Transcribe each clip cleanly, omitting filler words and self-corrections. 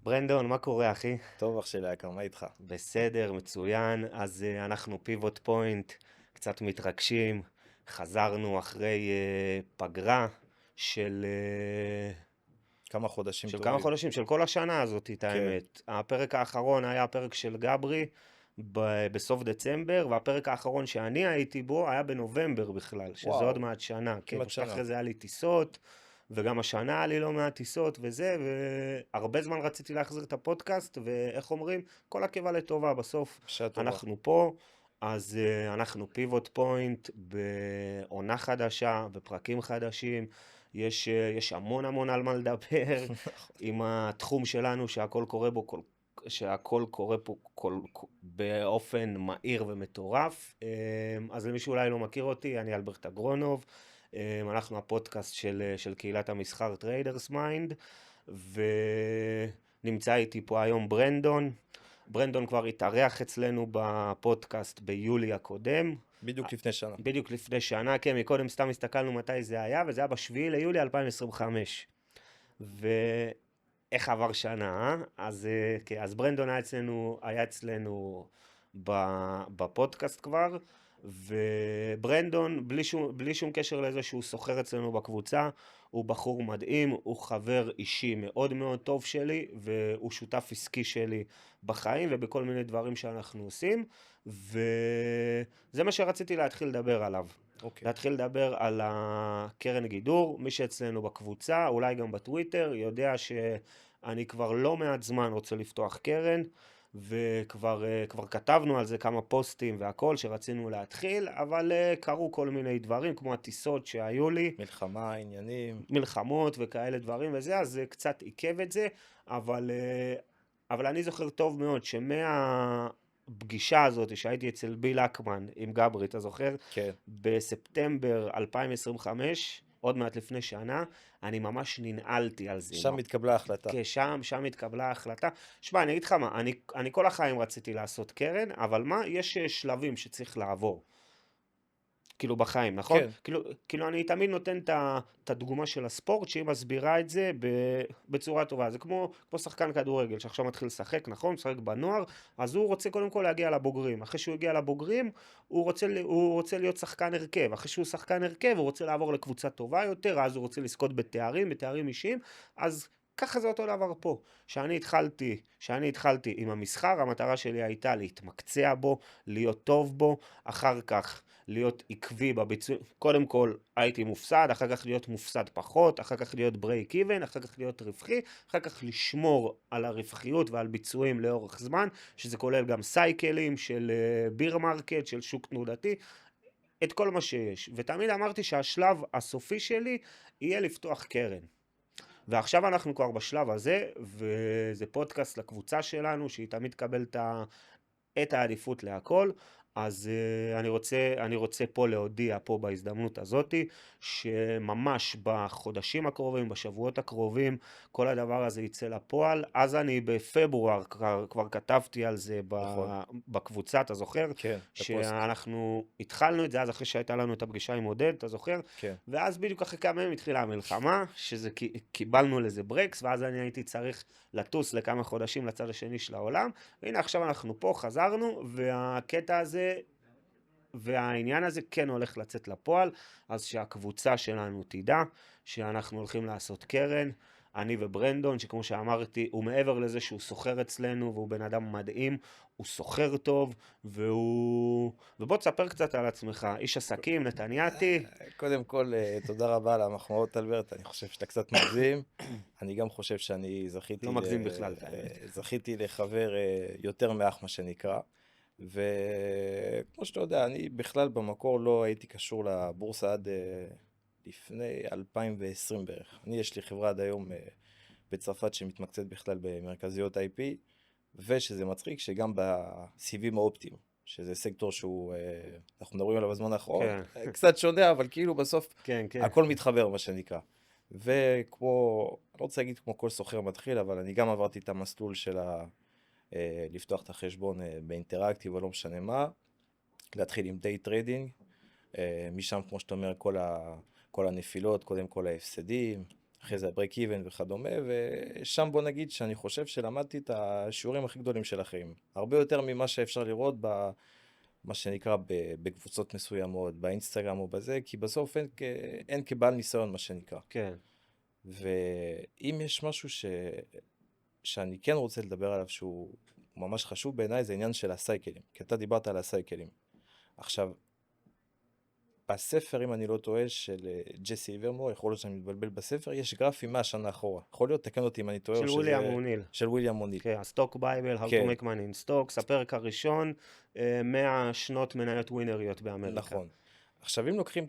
ברנדון, מה קורה, אחי? טוב, אח שלי היקר, מה איתך? בסדר, מצוין. אז אנחנו פיבוט פוינט, קצת מתרגשים. חזרנו אחרי פגרה של, כמה חודשים של כמה טובים. חודשים, של כל השנה הזאת, את כן. האמת. הפרק האחרון היה הפרק של גברי בסוף דצמבר, והפרק האחרון שאני הייתי בו היה בנובמבר בכלל, שזה עוד וואו, מעט שנה. כן, כמעט פשוט שנה. אחרי זה היה לי טיסות. וגם השנה היה לי לא מעט טיסות וזה, והרבה זמן רציתי להחזיר את הפודקאסט, ואיך אומרים? כל עקבה לטובה, בסוף בשעה טובה. אנחנו פה, אז אנחנו פיבוט פוינט בעונה חדשה, בפרקים חדשים, יש המון המון על מה לדבר, עם התחום שלנו שהכל קורה בו, שהכל קורה פה באופן מהיר ומטורף. אז למי שאולי לא מכיר אותי, אני אלברט אגרונוב. אנחנו הפודקאסט של קהילת המסחר טריידרס מיינד, ונמצא איתי פה היום ברנדון. ברנדון כבר התארח אצלנו בפודקאסט ביולי הקודם. בדיוק לפני שנה. בדיוק לפני שנה, כן, מקודם סתם הסתכלנו מתי זה היה, וזה היה בשביעי ליולי 2025. ואיך עבר שנה, אה? אז ברנדון היה אצלנו בפודקאסט כבר, וברנדון, בלי שום קשר לזה שהוא סוחר אצלנו בקבוצה, הוא בחור מדהים, הוא חבר אישי מאוד מאוד טוב שלי, והוא שותף עסקי שלי בחיים ובכל מיני דברים שאנחנו עושים, וזה מה שרציתי להתחיל לדבר עליו. אוקיי. להתחיל לדבר על הקרן גידור. מי שאצלנו בקבוצה, אולי גם בטוויטר, יודע שאני כבר לא מעט זמן רוצה לפתוח קרן, וכבר כתבנו על זה כמה פוסטים והכל שרצינו להתחיל, אבל קרו כל מיני דברים, כמו הטיסות שהיו לי, מלחמה, עניינים. מלחמות וכאלה דברים וזה, אז זה קצת עיכב את זה, אבל אני זוכר טוב מאוד שמהפגישה הזאת שהייתי אצל ביל אקמן עם גברי, אתה זוכר? כן. בספטמבר 2025, עוד מעט לפני שנה, אני ממש ננעלתי על זה. שם התקבלה החלטה. כן, שם התקבלה ההחלטה. שמע, אני אגיד לך מה, אני כל החיים רציתי לעשות קרן, אבל מה, יש שלבים שצריך לעבור. כאילו בחיים, נכון? כן. כאילו אני תמיד נותן את הדוגמה של הספורט, שהיא מסבירה את זה בצורה טובה. זה כמו שחקן כדורגל שעכשיו מתחיל לשחק, נכון? משחק בנוער, אז הוא רוצה קודם כל להגיע לבוגרים. אחרי שהוא הגיע לבוגרים, הוא רוצה להיות שחקן הרכב. אחרי שהוא שחקן הרכב, הוא רוצה לעבור לקבוצה טובה יותר, אז הוא רוצה לזכות בתארים אישיים. אז ככה זה אותו דבר פה. שאני התחלתי עם המסחר, המטרה שלי הייתה להתמקצע בו, להיות טוב בו, אחר כך להיות עקבי בביצוע. קודם כל הייתי מופסד, אחר כך להיות מופסד פחות, אחר כך להיות ברייק איבן, אחר כך להיות רווחי, אחר כך לשמור על הרווחיות ועל ביצועים לאורך זמן, שזה כולל גם סייקלים של ביר מרקט, של שוק תנודתי, את כל מה שיש. ותמיד אמרתי שהשלב הסופי שלי יהיה לפתוח קרן. ועכשיו אנחנו כבר בשלב הזה, וזה פודקאסט לקבוצה שלנו, שהיא תמיד תקבל את העדיפות להכל. אז אני רוצה פה להודיע פה בהזדמנות הזאתי, שממש בחודשים הקרובים, בשבועות הקרובים, כל הדבר הזה יצא לפועל. אז אני בפברואר כבר כתבתי על זה נכון. בקבוצה, אתה זוכר? כן, בפוסט. שאנחנו התחלנו את זה אז אחרי שהייתה לנו את הפגישה עם עודד, אתה זוכר? כן. ואז בדיוק אחרי כמה ימים התחילה המלחמה, קיבלנו לזה ברקס, ואז אני הייתי צריך לטוס לכמה חודשים לצד השני של העולם. והנה עכשיו אנחנו פה, חזרנו, והקטע הזה והעניין הזה כן הולך לצאת לפועל, אז שהקבוצה שלנו תדע שאנחנו הולכים לעשות קרן. אני וברנדון, שכמו שאמרתי, הוא מעבר לזה שהוא סוחר אצלנו, והוא בן אדם מדהים, הוא סוחר טוב, ובוא תספר קצת על עצמך, איש עסקים, נתניאתי. קודם כל, תודה רבה על המחמאות, אלברט. אני חושב שאתה קצת מגזים. אני גם חושב שאני לא מגזים בכלל, האמת. זכיתי לחבר יותר מאח, מה שנקרא. וכמו שאתה יודע, אני בכלל במקור לא הייתי קשור לבורסה עד לפני 2020 בערך. יש לי חברה עד היום בצרפת שמתמקצת בכלל במרכזיות IP, ושזה מצחיק שגם בסיבים האופטיים, שזה סקטור שהוא, אנחנו מדברים עליו בזמן האחרון, כן. קצת שונה, אבל כאילו בסוף כן, כן. הכל מתחבר, מה שנקרא. וכמו, אני לא רוצה להגיד כמו כל סוחר מתחיל, אבל אני גם עברתי את המסלול של לפתוח את החשבון באינטראקטיב או לא משנה מה, להתחיל עם דיי טריידינג, משם כמו שאתה אומר כל הנפילות, קודם כל ההפסדים, אחרי זה ה-break even וכדומה, ושם בוא נגיד שאני חושב שלמדתי את השיעורים הכי גדולים של החיים. הרבה יותר ממה שאפשר לראות מה שנקרא בקבוצות מסוימות, באינסטגרם או בזה, כי בסוף אין כבעל ניסיון מה שנקרא. כן. ואם יש משהו שאני כן רוצה לדבר עליו שהוא ממש חשוב בעיניי, זה עניין של הסייקלים, כי אתה דיברת על הסייקלים. עכשיו, בספר, אם אני לא טועה, של ג'סי איברמור, יכול להיות שאני מתבלבל בספר, יש גרפים 100 שנה אחורה. יכול להיות, תקן אותי אם אני טועה, של וויליאם אוניל. של וויליאם אוניל. כן, הסטוק בייבל, How to כן. make money in stocks, הפרק הראשון, 100 שנות מניות ווינריות באמריקה. נכון. עכשיו, אם לוקחים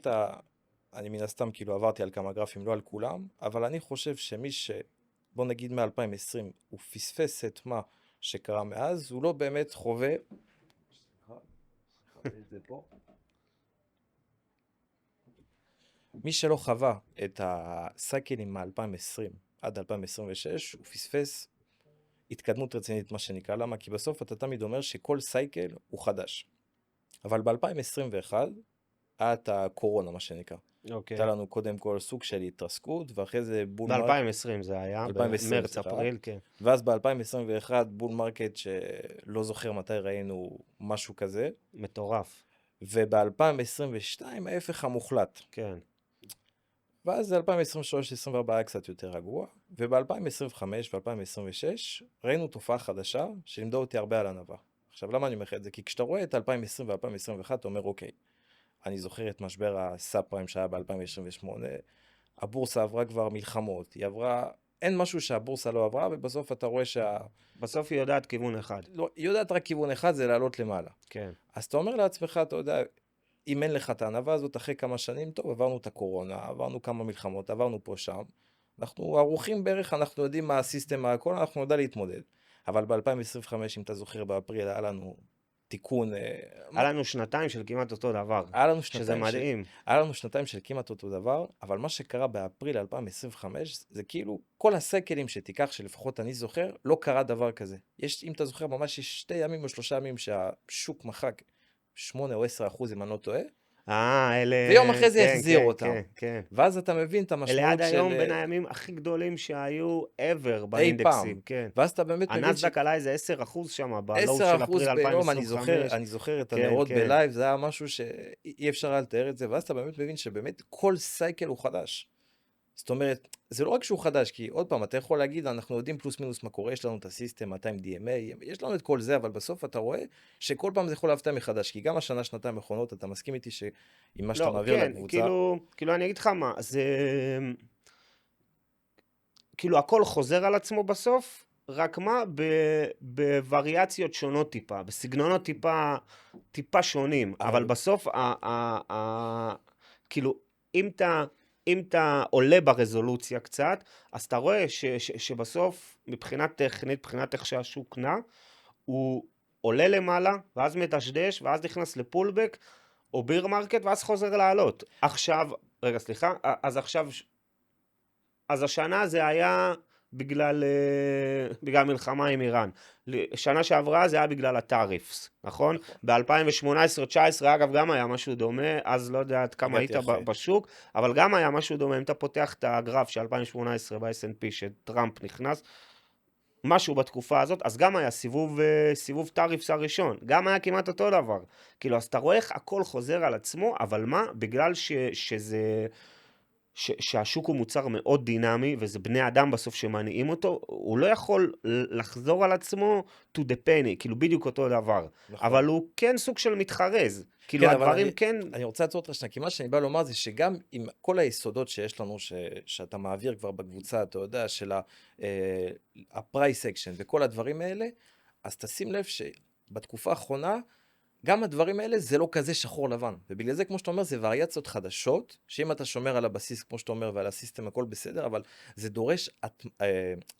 אני מן הסתם כאילו עברתי על כמה גרפים, לא על כולם, אבל אני חושב שמי בוא נגיד מ-2020, הוא פספס את מה שקרה מאז, הוא לא באמת חווה... מי שלא חווה את הסייקלים מ-2020 עד 2026, הוא פספס התקדמות רצינית, מה שנקרא. למה? כי בסוף אתה תמיד אומר שכל סייקל הוא חדש. אבל ב-2021, היה את הקורונה, מה שנקרא. אוקיי. הייתה לנו קודם כל סוג של התרסקות, ואחרי זה בול ב-2020 זה היה, 2020, במרץ, אפריל, כן. ואז ב-2021 בול מרקט שלא זוכר מתי ראינו משהו כזה. מטורף. וב-2022 ההפך המוחלט. כן. ואז 2023-2024 היה קצת יותר רגוע, וב-2025 ו-2026 ראינו תופעה חדשה שלימדה אותי הרבה על ענווה. עכשיו, למה אני אומר את זה? כי כשאתה רואה את 2020 ו-2021, אתה אומר, אוקיי, אני זוכר את משבר הסאב פריים שהיה ב-2028, הבורסה עברה כבר מלחמות, היא עברה, אין משהו שהבורסה לא עברה, ובסוף אתה רואה בסוף היא יודעת כיוון אחד. לא, היא יודעת רק כיוון אחד, זה לעלות למעלה. כן. אז אתה אומר לעצמך, אתה יודע, אם אין לך את הענווה הזאת, אחרי כמה שנים, טוב, עברנו את הקורונה, עברנו כמה מלחמות, עברנו פה שם, אנחנו ערוכים בערך, אנחנו יודעים מה הסיסטם, הכל, אנחנו יודע להתמודד. אבל ב-2025, אם אתה זוכר, באפריל היה לנו תיקון... היה לנו שנתיים של כמעט אותו דבר. היה לנו שזה מדהים. היה לנו שנתיים של כמעט אותו דבר, אבל מה שקרה באפריל 2025, זה כאילו כל הסייקלים שתיקח, שלפחות אני זוכר, לא קרה דבר כזה. אם אתה זוכר, ממש יש 2 ימים או 3 ימים שהשוק מחק 8 או 10%, אם אני לא טועה. אלה... ויום אחרי זה כן, החזיר כן, אותם. כן, כן. ואז אתה מבין את המשמעות של... אלה עד היום בין הימים הכי גדולים שהיו ever באינדקסים. כן. ואז אתה באמת מבין הנסדק עלה איזה 10% שם, בלואו 10% של אפריל ביום, 2025. אני זוכר את כן, הנרות כן. בלייב, זה היה משהו שאי אפשר היה לתאר את זה, ואז אתה באמת מבין שבאמת כל סייקל הוא חדש. זאת אומרת, זה לא רק שהוא חדש, כי עוד פעם, אתה יכול להגיד, אנחנו יודעים פלוס מינוס מה קורה, יש לנו את הסיסטם, 200 DMA, יש לנו את כל זה, אבל בסוף אתה רואה שכל פעם זה יכול להפתיע מחדש, כי גם השנה, שנתיים האחרונות, אתה מסכים איתי שעם מה שאתה מעביר לקבוצה... כאילו אני אגיד לך מה, זה... כאילו הכל חוזר על עצמו בסוף, רק מה? בווריאציות שונות טיפה, בסגנונות טיפה שונים, אבל בסוף, כאילו, אם אתה עולה ברזולוציה קצת, אז אתה רואה שבסוף, מבחינת טכנית, מבחינת איך שהשוק נע, הוא עולה למעלה, ואז מדשדש, ואז נכנס לפולבק, או ביר מרקט, ואז חוזר לעלות. עכשיו, רגע, סליחה, אז השנה זה היה בגלל מלחמה עם איראן. שנה שעברה זה היה בגלל הטאריפס, נכון? ב-2018-2019, אגב, גם היה משהו דומה, אז לא יודעת כמה היית בשוק, אבל גם היה משהו דומה, אם אתה פותח את הגרף של 2018 ב-S&P, שטראמפ נכנס, משהו בתקופה הזאת, אז גם היה סיבוב טאריפס הראשון, גם היה כמעט אותו דבר. כאילו, אז אתה רואה איך הכל חוזר על עצמו, אבל מה? בגלל שהשוק הוא מוצר מאוד דינמי, וזה בני אדם בסוף שמניעים אותו, הוא לא יכול לחזור על עצמו to the penny, כאילו בדיוק אותו דבר. נכון. אבל הוא כן סוג של מתחרז. כאילו כן, הדברים כן... אני רוצה לעצור אותך שנייה, כי מה שאני בא לומר זה שגם עם כל היסודות שיש לנו, שאתה מעביר כבר בקבוצה, אתה יודע, של ה-price action וכל הדברים האלה, אז תשים לב שבתקופה האחרונה, גם הדברים האלה זה לא כזה שחור לבן, ובגלל זה, כמו שאתה אומר, זה וריאציות חדשות, שאם אתה שומר על הבסיס, כמו שאתה אומר, ועל הסיסטם, הכל בסדר, אבל זה דורש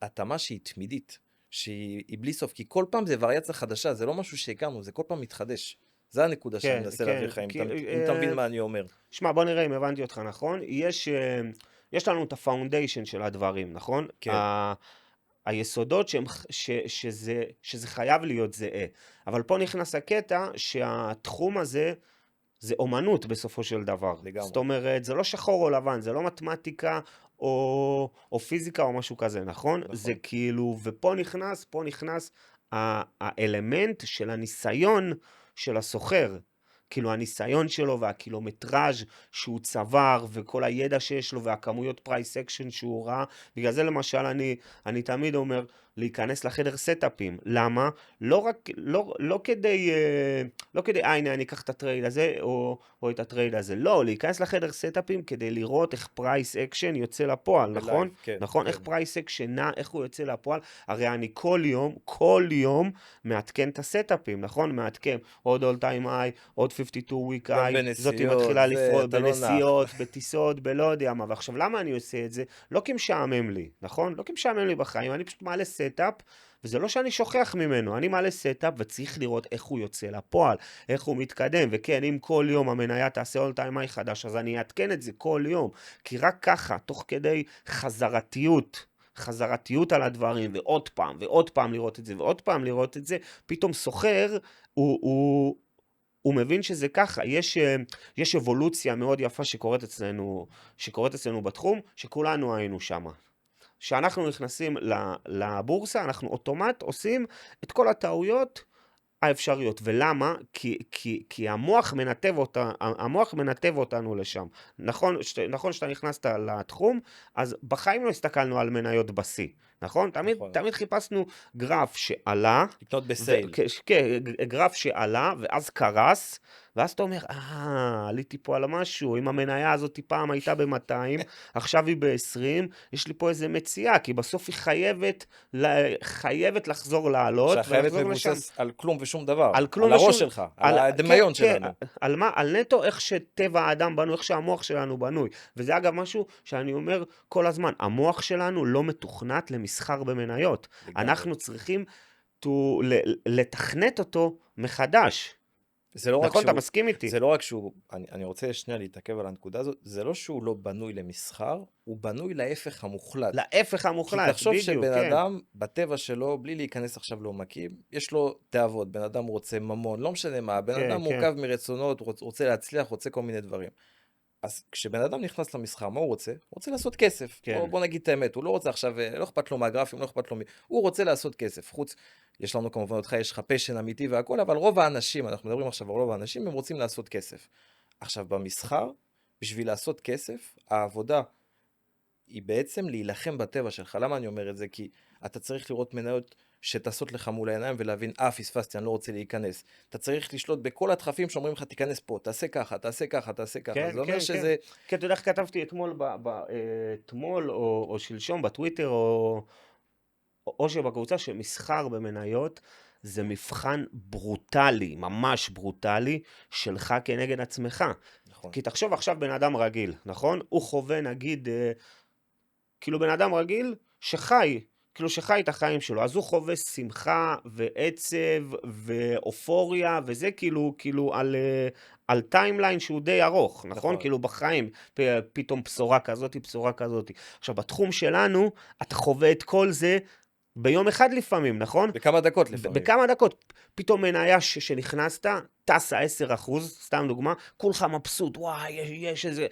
התאמה שהיא תמידית, שהיא בלי סוף, כי כל פעם זה וריאציה חדשה, זה לא משהו שהכרנו, זה כל פעם מתחדש. זה הנקודה שאני מנסה להביא לך, אם אתה מבין מה אני אומר. שמע, בוא נראה אם הבנתי אותך נכון. יש לנו את הפאונדיישן של הדברים, נכון? כן. היסודות שזה חייב להיות זהה. אבל פה נכנס הקטע שהתחום הזה זה אומנות בסופו של דבר. לגמרי. זאת אומרת, זה לא שחור או לבן, זה לא מתמטיקה או פיזיקה או משהו כזה, נכון? זה נכון. כאילו, ופה נכנס האלמנט של הניסיון של הסוחר. כאילו הניסיון שלו והקילומטראז' שהוא צבר וכל הידע שיש לו והכמויות פרייס אקשן שהוא ראה. בגלל זה למשל אני תמיד אומר להיכנס לחדר סטאפים. למה? לא כדי, הנה אני אקח את הטרייד הזה או את הטרייד הזה. לא, להיכנס לחדר סטאפים כדי לראות איך פרייס אקשן יוצא לפועל, נכון? בלייב, כן, נכון? איך כן. פרייס אקשן נע, איך הוא יוצא לפועל. הרי אני כל יום מעדכן את הסטאפים, נכון? מעדכן עוד all time high, עוד 52 week גם high, זאתי בנסיעות, מתחילה זה, לפעול אתה לא נח. בנסיעות, בטיסות, בלא יודע מה. ועכשיו למה אני עושה את זה? לא כי משעמם לי, נכון? לא כי משעמם לי בחיים, אני פשוט מעלה סטאפ, וזה לא שאני שוכח ממנו, אני מעלה סטאפ וצריך לראות איך הוא יוצא לפועל, איך הוא מתקדם, וכן, אם כל יום המניה תעשה all time high חדש, אז אני אעדכן את זה כל יום, כי רק ככה, תוך כדי חזרתיות על הדברים, ועוד פעם לראות את זה, ועוד פעם לראות את זה, פתאום סוחר, הוא מבין שזה ככה. יש אבולוציה מאוד יפה שקורית אצלנו בתחום, שכולנו היינו שמה. כשאנחנו נכנסים לבורסה, אנחנו אוטומט עושים את כל הטעויות האפשריות. ולמה? כי המוח מנתב אותנו לשם. נכון שאתה נכנסת לתחום, אז בחיים לא הסתכלנו על מניות בשיא, נכון? נכון. תמיד חיפשנו גרף שעלה, לקנות בסייל. כן, גרף שעלה ואז קרס, ואז אתה אומר, עליתי פה על משהו, אם המניה הזאת פעם הייתה ב-200, עכשיו היא ב-20, יש לי פה איזה מציאה, כי בסוף היא חייבת לחזור לעלות, שהחייבת ולחזור לשם. מבוסס על כלום ושום דבר. על כלום על הראש ושום... שלך, על הדמיון שלנו. על מה? על נטו איך שטבע האדם בנוי, איך שהמוח שלנו בנוי. וזה אגב משהו שאני אומר כל הזמן, המוח שלנו לא מתוכנת למסחר במניות. לגמרי. אנחנו צריכים לתכנת אותו מחדש. זה לא רק נכון, שהוא, אתה מסכים איתי? זה לא רק שהוא, אני רוצה שנייה להתעכב על הנקודה הזאת, זה לא שהוא לא בנוי למסחר, הוא בנוי להפך המוחלט. להפך כי המוחלט, תחשוב בדיוק, שבן כן. אדם, בטבע שלו, בלי להיכנס עכשיו לעומקים, יש לו תאוות, בן אדם רוצה ממון, לא משנה מה, בן כן, אדם כן. מורכב מרצונות, רוצה להצליח, רוצה כל מיני דברים. אז כשבן אדם נכנס למסחר, מה הוא רוצה? הוא רוצה לעשות כסף. כן. בוא נגיד את האמת, הוא לא רוצה עכשיו, לא אכפת לו מהגרפים, לא אכפת לו הוא רוצה לעשות כסף. יש לנו כמובן אותך, יש לך פשן אמיתי והכל, אבל רוב האנשים, אנחנו מדברים עכשיו על רוב האנשים, הם רוצים לעשות כסף. עכשיו, במסחר, בשביל לעשות כסף, העבודה היא בעצם להילחם בטבע שלך. למה אני אומר את זה? כי אתה צריך לראות מניות שטסות לך מול העיניים ולהבין, פספסתי, אני לא רוצה להיכנס. אתה צריך לשלוט בכל הדחפים שאומרים לך, תיכנס פה, תעשה ככה, תעשה ככה, תעשה ככה. כן, זה אומר כן, שזה... כן, אתה יודע איך כתבתי אתמול או שלשום בטוויטר או שבקבוצה שמסחר במניות זה מבחן ברוטלי, ממש ברוטלי, שלך כנגד עצמך. נכון. כי תחשוב עכשיו בן אדם רגיל, נכון? הוא חווה נגיד, כאילו בן אדם רגיל שחי את החיים שלו, אז הוא חווה שמחה ועצב ואופוריה, וזה כאילו על טיימליין שהוא די ארוך, נכון? נכון. כאילו בחיים, פתאום בשורה כזאת. עכשיו, בתחום שלנו, אתה חווה את כל זה ביום אחד לפעמים, נכון? בכמה דקות לפעמים. בכמה דקות. פתאום מניה שנכנסת, טסה 10%, סתם דוגמה, כולך מבסוט, וואי, יש איזה...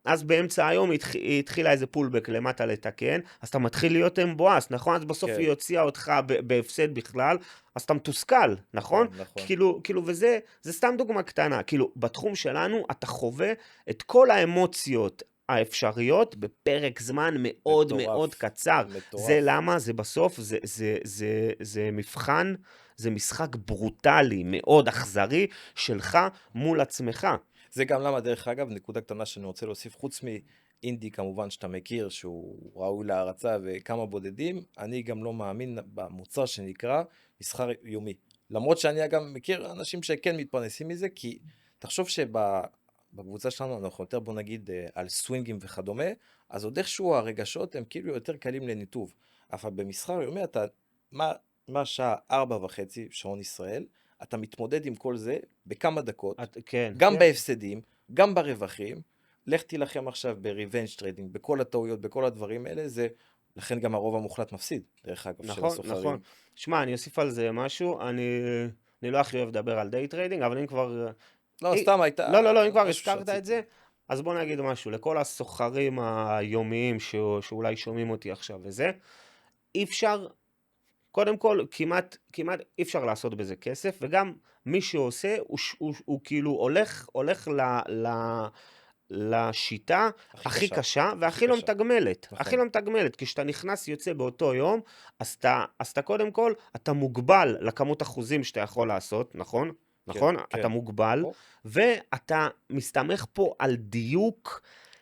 אז באמצע היום התחילה איזה פולבק למטה לתקן, אז אתה מתחיל להיות מבואס, נכון? אז בסוף כן. היא הוציאה אותך בהפסד בכלל, אז אתה מתוסכל, נכון? נכון. כאילו, וזה סתם דוגמה קטנה, כאילו, בתחום שלנו אתה חווה את כל האמוציות האפשריות בפרק זמן מאוד מטורף. מאוד קצר. מטורף. זה למה? זה בסוף, זה מבחן, זה משחק ברוטלי, מאוד אכזרי, שלך מול עצמך. זה גם למה, דרך אגב, נקודה קטנה שאני רוצה להוסיף, חוץ מאינדי כמובן שאתה מכיר, שהוא ראוי להערצה וכמה בודדים, אני גם לא מאמין במוצר שנקרא מסחר יומי. למרות שאני גם מכיר אנשים שכן מתפרנסים מזה, כי תחשוב בקבוצה שלנו אנחנו יותר, בוא נגיד, על סווינגים וכדומה, אז עוד איכשהו הרגשות הם כאילו יותר קלים לניתוב. אבל במסחר יומי אתה, מה שעה 4:30 שעון ישראל, אתה מתמודד עם כל זה בכמה דקות, כן, גם כן. בהפסדים, גם ברווחים, לך תילחם עכשיו בריבנג' טריידינג, בכל הטעויות, בכל הדברים האלה, זה, לכן גם הרוב המוחלט מפסיד, דרך אגב, של הסוחרים. נכון. שמע, אני אוסיף על זה משהו, אני לא הכי אוהב לדבר על דיי טריידינג, אבל אם כבר... לא, סתם הייתה... לא, אם כבר הזכרת את זה, אז בוא נגיד משהו, לכל הסוחרים היומיים שאולי שומעים אותי עכשיו וזה, אי אפשר, קודם כל, כמעט אי אפשר לעשות בזה כסף, וגם מי שעושה, הוא כאילו הולך לשיטה הכי הכי קשה, קשה הכי והכי לא קשה. מתגמלת. הכי נכון, לא מתגמלת, כי כשאתה נכנס יוצא באותו יום, אז אתה קודם כל, אתה מוגבל לכמות אחוזים שאתה יכול לעשות, נכון? כן, נכון? אתה כן. מוגבל, או, ואתה מסתמך פה על דיוק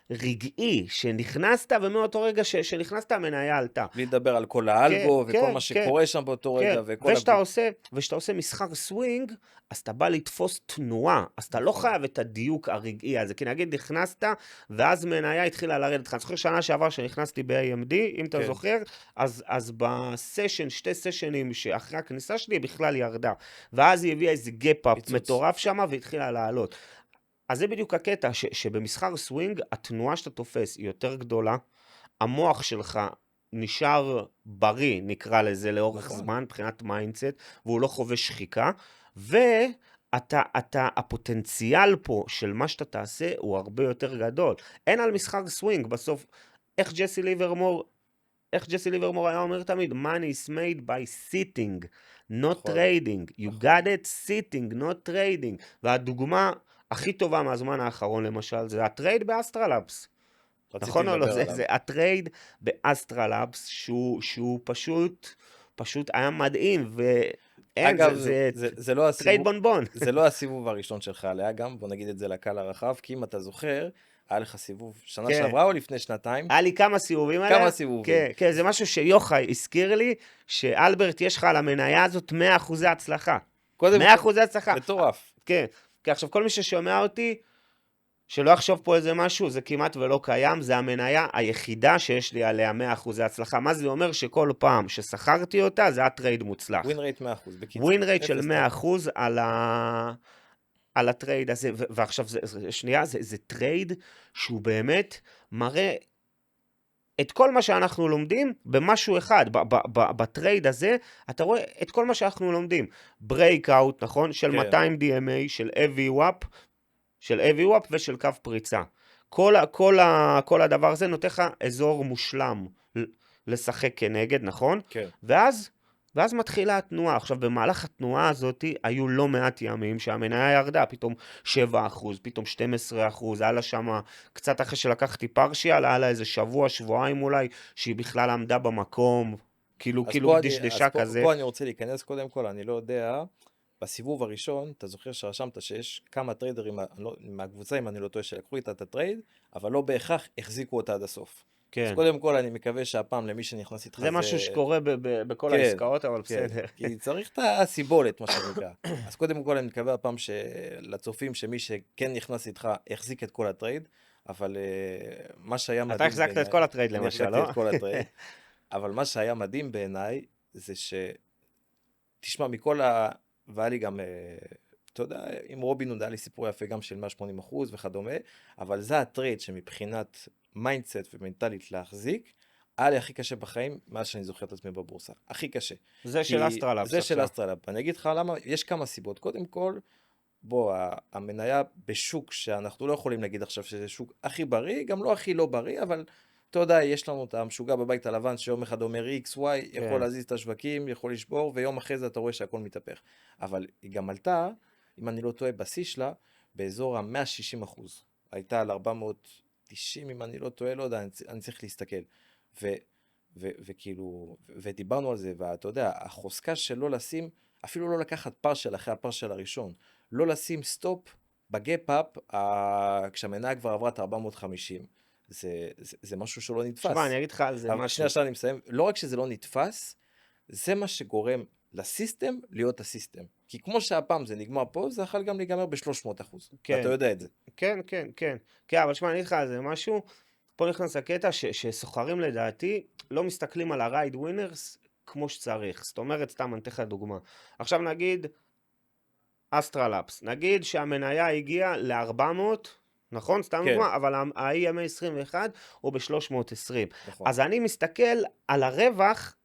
רגעי, שנכנסת, ומאותו רגע שנכנסת המניה עלתה. בלי לדבר על כל כן, האלגו וכל כן, מה כן. שקורה שם באותו כן, רגע וכל ושאתה עושה מסחר סווינג, אז אתה בא לתפוס תנועה, אז אתה לא נכון, חייב את הדיוק הרגעי הזה, כי נגיד נכנסת, ואז מניה התחילה לרדת לך. אני זוכר שנה שעבר שנכנסתי ב-AMD, אם אתה כן, זוכר, אז בסשן, שתי סשנים שאחרי הכניסה שלי, היא בכלל ירדה. ואז היא הביאה איזה גאפ-אפ פיצוץ, מטורף שם, והתחילה לעלות. אז זה בדיוק הקטע, שבמסחר סווינג, התנועה שאתה תופס היא יותר גדולה, המוח שלך נשאר בריא, נקרא לזה, לאורך נכון. זמן, מבחינת מיינדסט, והוא לא חווה שחיקה, הפוטנציאל פה של מה שאתה תעשה הוא הרבה יותר גדול. אין על מסחר סווינג, בסוף, איך ג'סי ליברמור, איך ג'סי ליברמור היה אומר תמיד, money is made by sitting, not נכון, trading. You נכון. got it sitting, not trading. והדוגמה הכי טובה מהזמן האחרון, למשל, זה הטרייד באסטרלאבס. רציתי נכון או לא? לדבר עליו. זה הטרייד באסטרלאבס, שהוא פשוט היה מדהים, ואין, אגב, זה זה לא טרייד הסיבוב, בונבון. זה לא הסיבוב הראשון שלך עליה גם, בוא נגיד את זה לקהל הרחב, כי אם אתה זוכר, היה לך סיבוב שנה כן, שעברה או לפני שנתיים, היה לי כמה סיבובים עליה. כמה סיבובים. כן, כן, זה משהו שיוחאי הזכיר לי, שאלברט, יש לך על המניה הזאת 100% הצלחה. קודם כל, 100% הצלחה. מטורף. כן, כי עכשיו כל מי ששומע אותי, שלא יחשוב פה איזה משהו, זה כמעט ולא קיים, זה המניה היחידה שיש לי עליה 100% הצלחה. מה זה אומר? שכל פעם ששכרתי אותה, זה היה טרייד מוצלח. ווין רייט 100%, בקיצור. ווין רייט של אפס טעות. 100% על הטרייד הזה, ועכשיו, שנייה, זה טרייד שהוא באמת מראה את כל מה שאנחנו לומדים במשהו אחד, בטרייד הזה, אתה רואה את כל מה שאנחנו לומדים. ברייקאוט, נכון? של כן. 200 DMA, של heavy wap ושל קו פריצה. כל הדבר הזה נותן לך אזור מושלם לשחק כנגד, נכון? כן. ואז מתחילה התנועה. עכשיו, במהלך התנועה הזאת היו לא מעט ימים שהמניה ירדה, פתאום 7%, פתאום 12%, היה לה שמה, קצת אחרי שלקחתי פרשיאל, היה לה איזה שבוע, שבועיים אולי, שהיא בכלל עמדה במקום, כאילו דשדשה כזה. פה אני רוצה להיכנס קודם כל, אני לא יודע, בסיבוב הראשון, אתה זוכר שרשמת שיש כמה טריידרים מהקבוצה, אם אני לא טועה, שלקחו איתה את הטרייד, אבל לא בהכרח החזיקו אותה עד הסוף. אז כן. קודם כל אני מקווה שהפעם למי שנכנס איתך זה משהו שקורה בכל כן, העסקאות, אבל כן, בסדר. כי צריך את הסיבולת, מה שנקרא. אז קודם כל אני מקווה הפעם לצופים שמי שכן נכנס איתך החזיק את כל הטרייד, אבל מה שהיה מדהים אתה החזקת את כל הטרייד למשל, אני לא? החזקתי את כל הטרייד, אבל מה שהיה מדהים בעיניי זה תשמע, והיה לי גם, אתה יודע, עם רובין היה לי סיפור יפה גם של 180% וכדומה, אבל זה הטרייד שמבחינת מיינדסט ומנטלית להחזיק, היה לי הכי קשה בחיים, מאז שאני זוכר את עצמי בבורסה. הכי קשה. זה של אסטרלאבס זה של עכשיו. אסטרלאבס. אני אגיד לך למה, יש כמה סיבות. קודם כל, בוא, המניה בשוק שאנחנו לא יכולים להגיד עכשיו שזה שוק הכי בריא, גם לא הכי לא בריא, אבל אתה יודע, יש לנו את המשוגע בבית הלבן שיום אחד אומר X, Y, יכול להזיז את השווקים, יכול לשבור, ויום אחרי זה אתה רואה שהכל מתהפך. אבל היא גם עלתה, אם אני לא טועה, בשיא שלה, באזור ה-160%. הייתה על 490, אם אני לא טועה, לא יודע, אני צריך להסתכל. וכאילו, ודיברנו על זה, ואתה יודע, החוזקה של לא לשים, אפילו לא לקחת פרשל אחרי הפרשל הראשון, לא לשים סטופ בגאפ-אפ, כשהמניה כבר עברה את 450. זה משהו שלא נתפס. תשמע, אני אגיד לך על זה משהו. שנייה, אני מסיים. לא רק שזה לא נתפס, זה מה שגורם לסיסטם להיות הסיסטם. כי כמו שהפעם זה נגמר פה, זה יכול גם להיגמר ב-300%. כן. אתה יודע את זה. כן. כן, אבל תשמע, אני אגיד לך על זה משהו. פה נכנס הקטע שסוחרים לדעתי לא מסתכלים על הרייד ווינרס כמו שצריך. זאת אומרת, סתם אני אתן לך דוגמה. עכשיו נגיד אסטרלאפס. נגיד שהמניה הגיעה ל-400, נכון? סתם כן. דוגמה, אבל ה-EMA 21 הוא ב-320. נכון. אז אני מסתכל על הרווח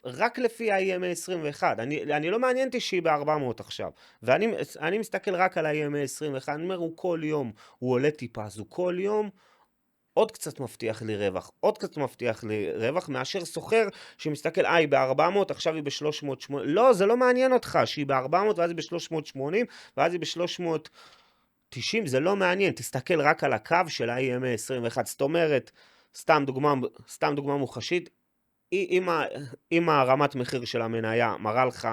רק לפי ה-EMA 21, אני לא מעניין אותי שהיא ב-400 עכשיו, ואני מסתכל רק על ה-EMA 21, אני אומר, הוא כל יום, הוא עולה טיפה, אז הוא כל יום עוד קצת מבטיח לי רווח, עוד קצת מבטיח לי רווח, מאשר סוחר שמסתכל, היא ב-400, עכשיו היא ב-380, לא, זה לא מעניין אותך, שהיא ב-400 ואז היא ב-380, ואז היא ב-390, זה לא מעניין, תסתכל רק על הקו של ה-EMA 21, זאת אומרת, סתם דוגמה מוחשית, אם הרמת מחיר של המניה מראה לך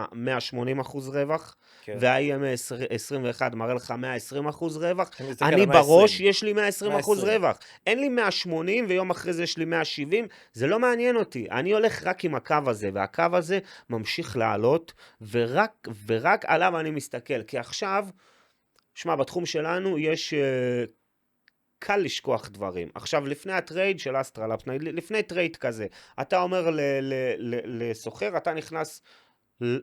180% רווח, כן. וה-EMA 21 מראה לך 120% רווח, אני מסתכל אני על 120. בראש יש לי 120% 120. רווח. אין לי 180 ויום אחרי זה יש לי 170, זה לא מעניין אותי. אני הולך רק עם הקו הזה, והקו הזה ממשיך לעלות, ורק עליו אני מסתכל. כי עכשיו, שמע, בתחום שלנו יש קל לשכוח דברים. עכשיו, לפני הטרייד של אסטרלאפס, לפני טרייד כזה, אתה אומר לסוחר, אתה נכנס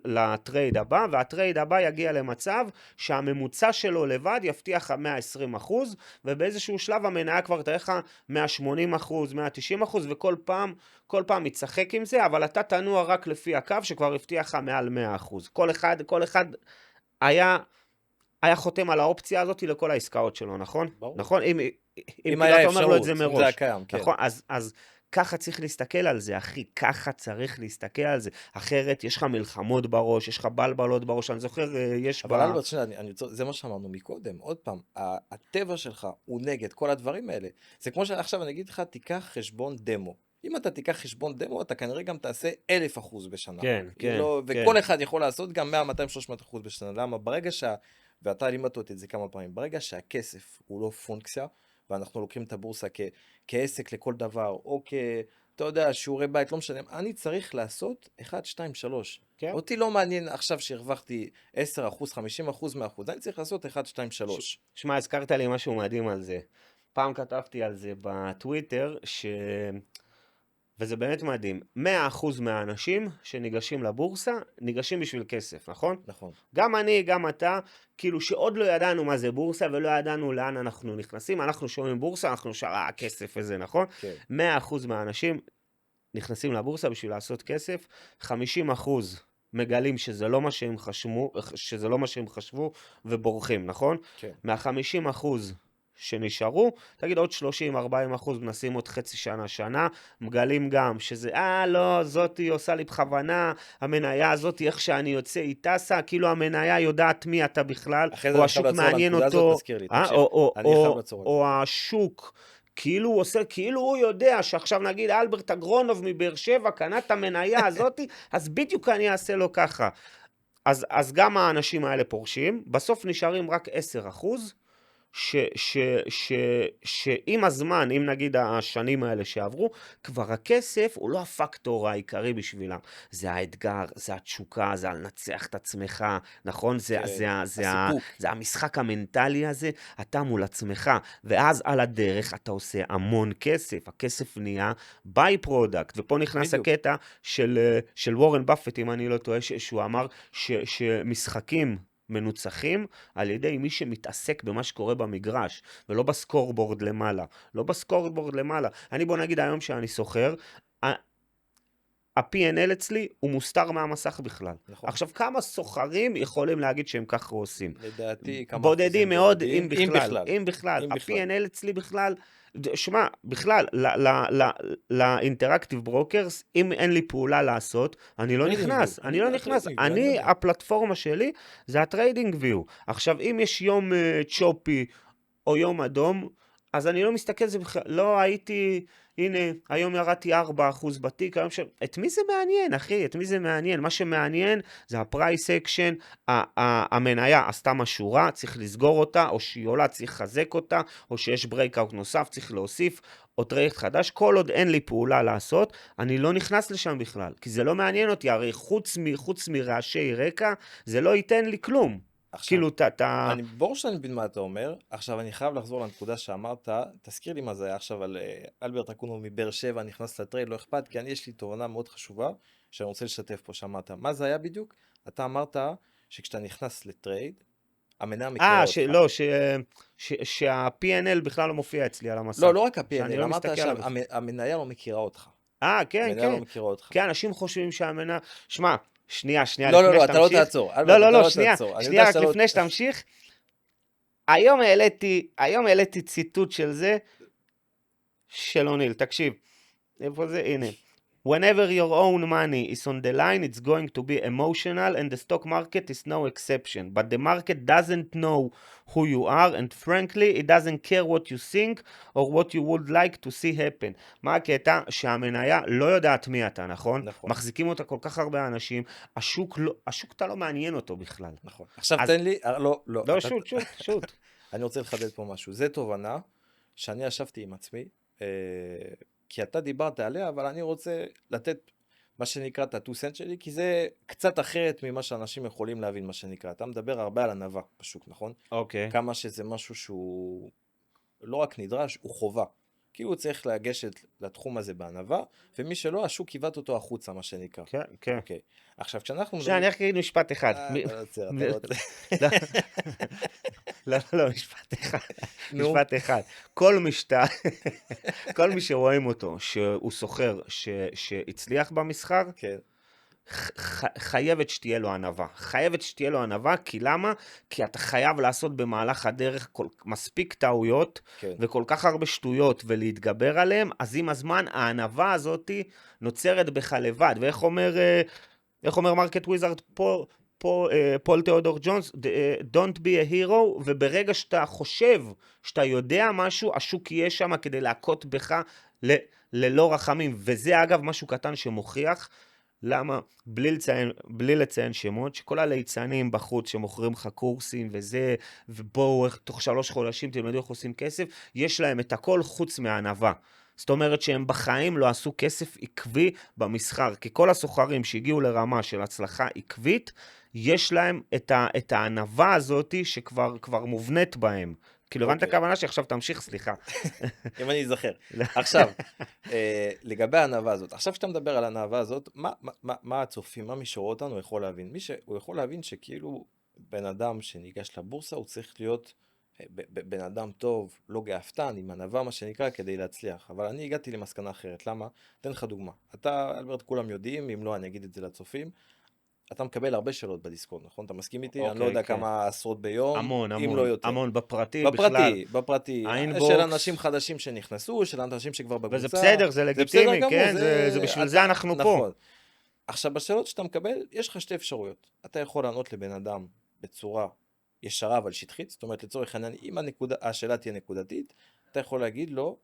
לטרייד הבא, והטרייד הבא יגיע למצב שהממוצע שלו לבד יבטיח 120%, ובאיזשהו שלב המניה כבר תהיה לך 180%, 190%, וכל פעם יצחק עם זה, אבל אתה תנוע רק לפי הקו שכבר יבטיח לך מעל 100%. כל אחד היה חותם על האופציה הזאת לכל העסקאות שלו, נכון? ברור. נכון? אם היה אתה אומר לו את אפשרות, זה אם זה מראש. היה קיים, כן. נכון? אז ככה צריך להסתכל על זה, אחי, ככה צריך להסתכל על זה. אחרת, יש לך מלחמות בראש, יש לך בלבלות בראש, אני זוכר, יש אבל אלברט, שנייה, זה מה שאמרנו מקודם, עוד פעם, הטבע שלך הוא נגד כל הדברים האלה. זה כמו שעכשיו אני אגיד לך, תיקח חשבון דמו. אם אתה תיקח חשבון דמו, אתה כנראה גם תעשה 1000% בשנה. כן, כן. וכל אחד יכול לעשות גם 100, 200, 300% בשנה. למה? ואתה לימדת אותי את זה כמה פעמים, ברגע שהכסף הוא לא פונקציה, ואנחנו לוקחים את הבורסה כעסק לכל דבר, או אתה יודע, שיעורי בית, לא משנה, אני צריך לעשות 1, 2, 3. כן. אותי לא מעניין עכשיו שהרווחתי 10%, 50%, 100%, אני צריך לעשות 1, 2, 3. שמע, הזכרת לי משהו מדהים על זה. פעם כתבתי על זה בטוויטר, וזה באמת מדהים. 100% מהאנשים שניגשים לבורסה, ניגשים בשביל כסף, נכון? נכון. גם אני, גם אתה, כאילו שעוד לא ידענו מה זה בורסה, ולא ידענו לאן אנחנו נכנסים, אנחנו שומעים בורסה, אנחנו שרה כסף וזה, נכון? כן. 100% מהאנשים נכנסים לבורסה בשביל לעשות כסף, 50% מגלים שזה לא מה שהם חשבו, ובורחים, נכון? כן. מה-50% שנשארו, תגיד עוד 30-40% מנסים עוד חצי שנה, מגלים גם שזה, לא, זאתי עושה לי בכוונה, המניה הזאתי, איך שאני יוצא היא טסה, כאילו המניה יודעת מי אתה בכלל, או השוק מעניין אותו, או השוק, כאילו הוא עושה, כאילו הוא יודע שעכשיו נגיד אלברט אגרונוב מבאר שבע קנה את המניה הזאתי, אז בדיוק אני אעשה לו ככה. אז גם האנשים האלה פורשים, בסוף נשארים רק 10%, שעם הזמן, אם נגיד השנים האלה שעברו, כבר הכסף הוא לא הפקטור העיקרי בשבילם. זה האתגר, זה התשוקה, זה לנצח את עצמך, נכון? זה המשחק המנטלי הזה, אתה מול עצמך, ואז על הדרך אתה עושה המון כסף, הכסף נהיה ביי פרודקט, ופה נכנס הקטע של וורן באפט, אם אני לא טועה, שהוא אמר שמשחקים מנוצחים על ידי מי שמתעסק במה שקורה במגרש, ולא בסקורבורד למעלה. לא בסקורבורד למעלה. בוא נגיד היום שאני סוחר, ה-P&L אצלי הוא מוסתר מהמסך בכלל. נכון. עכשיו, כמה סוחרים יכולים להגיד שהם ככה עושים? לדעתי, כמה בודדים מאוד, אם בכלל. ה-P&L אצלי בכלל, שמע, בכלל, לאינטראקטיב ברוקרס, אם אין לי פעולה לעשות, אני לא נכנס. הפלטפורמה שלי זה הטריידינג ויו. עכשיו, אם יש יום צ'ופי או יום אדום, אז אני לא מסתכל, זה בכלל, לא הייתי, הנה, היום ירדתי 4% בתיק, את מי זה מעניין, אחי? את מי זה מעניין? מה שמעניין זה הפרייס אקשן, המניה עשתה משורה, צריך לסגור אותה, או שהיא עולה, צריך לחזק אותה, או שיש ברייקאוט נוסף, צריך להוסיף, או טרייד חדש, כל עוד אין לי פעולה לעשות, אני לא נכנס לשם בכלל, כי זה לא מעניין אותי, הרי חוץ מרעשי רקע, זה לא ייתן לי כלום. כאילו, ברור שאני מבין מה אתה אומר. עכשיו אני חייב לחזור לנקודה שאמרת, תזכיר לי מה זה היה עכשיו על אלברט אגרונוב מבאר שבע נכנס לטרייד, לא אכפת, כי יש לי תובנה מאוד חשובה שאני רוצה לשתף פה. שאמרת, מה זה היה בדיוק? אתה אמרת שכשאתה נכנס לטרייד, המניה מכירה אותך. לא, שה-P&L בכלל לא מופיע אצלי על המסך. לא רק ה-P&L, אמרת שהמניה לא מכירה אותך. כן, המניה לא כן. מכירה אותך. כן, אנשים חושבים שהמניה... שמע, שנייה, לא, לפני אתה לא שתמשיך. תעצור. אלברט, אתה לא, לא שנייה, תעצור. אני יודע רק שאתה לא... לפני שתמשיך. היום העליתי ציטוט של זה, של אוניל, תקשיב. איפה זה? הנה. Whenever your own money is on the line, it's going to be emotional, and the stock market is no exception. But the market doesn't know who you are, and frankly, it doesn't care what you think or what you would like to see happen. מה הקטע? שהמניה לא יודעת מי אתה, נכון? נכון. מחזיקים אותה כל כך הרבה אנשים, השוק אתה לא מעניין אותו בכלל. נכון. עכשיו אז... תן לי... לא. לא, שוט. אני רוצה לחדד פה משהו. זה תובנה שאני ישבתי עם עצמי, כי אתה דיברת עליה, אבל אני רוצה לתת מה שנקרא את ה-2 cents שלי, כי זה קצת אחרת ממה שאנשים יכולים להבין, מה שנקרא. אתה מדבר הרבה על ענווה בשוק, נכון? אוקיי. כמה שזה משהו שהוא לא רק נדרש, הוא חובה. כאילו הוא צריך לגשת לתחום הזה בענווה, ומי שלא, השוק קיבט אותו החוצה, מה שנקרא. כן. אוקיי. עכשיו, כשאנחנו... אני רק אגיד משפט אחד. אתה לא עוצר, אתה לא עוצר. לא, משפט אחד. כל מי שרואים אותו, שהוא סוחר, שהצליח במסחר, כן. חייבת שתהיה לו ענווה. כי למה? כי אתה חייב לעשות במהלך הדרך מספיק טעויות, כן. וכל כך הרבה שטויות, ולהתגבר עליהם, אז עם הזמן הענווה הזאת נוצרת בך לבד. ואיך אומר מרקט וויזארד פול תיאודור ג'ונס, don't be a hero, וברגע שאתה חושב שאתה יודע משהו, השוק יהיה שם כדי להכות בך ללא רחמים. וזה אגב משהו קטן שמוכיח, למה? בלי לציין שמות, שכל הליצנים בחוץ שמוכרים לך קורסים וזה, ובואו תוך 3 חודשים תלמדו איך עושים כסף, יש להם את הכל חוץ מהענווה. זאת אומרת שהם בחיים לא עשו כסף עקבי במסחר, כי כל הסוחרים שהגיעו לרמה של הצלחה עקבית, יש להם את הענווה הזאת שכבר מובנית בהם. כאילו, הבנת הכוונה שעכשיו תמשיך, סליחה. אם אני אזכר. עכשיו, לגבי הענווה הזאת, עכשיו שאתה מדבר על הענווה הזאת, מה הצופים, מה מי שרואה אותנו יכול להבין? הוא יכול להבין שכאילו בן אדם שניגש לבורסה, הוא צריך להיות בן אדם טוב, לא גאפתן, עם ענווה, מה שנקרא, כדי להצליח. אבל אני הגעתי למסקנה אחרת. למה? אתן לך דוגמה. אתה, אלברט, כולם יודעים, אם לא, אני אגיד את זה לצופים. אתה מקבל הרבה שאלות בדיסקורד, נכון? אתה מסכים איתי? אני לא יודע כמה עשרות ביום, אם לא יותר. המון, בפרטי בכלל. בפרטי. של אנשים חדשים שנכנסו, של אנשים שכבר בקבוצה. וזה בסדר, זה לגיטימי, כן? זה בשביל זה אנחנו פה. נכון. עכשיו, בשאלות שאתה מקבל, יש לך 2 אפשרויות. אתה יכול לענות לבן אדם בצורה ישרה אבל שטחית, זאת אומרת, לצורך העניין, אם השאלה תהיה נקודתית, אתה יכול להגיד לו,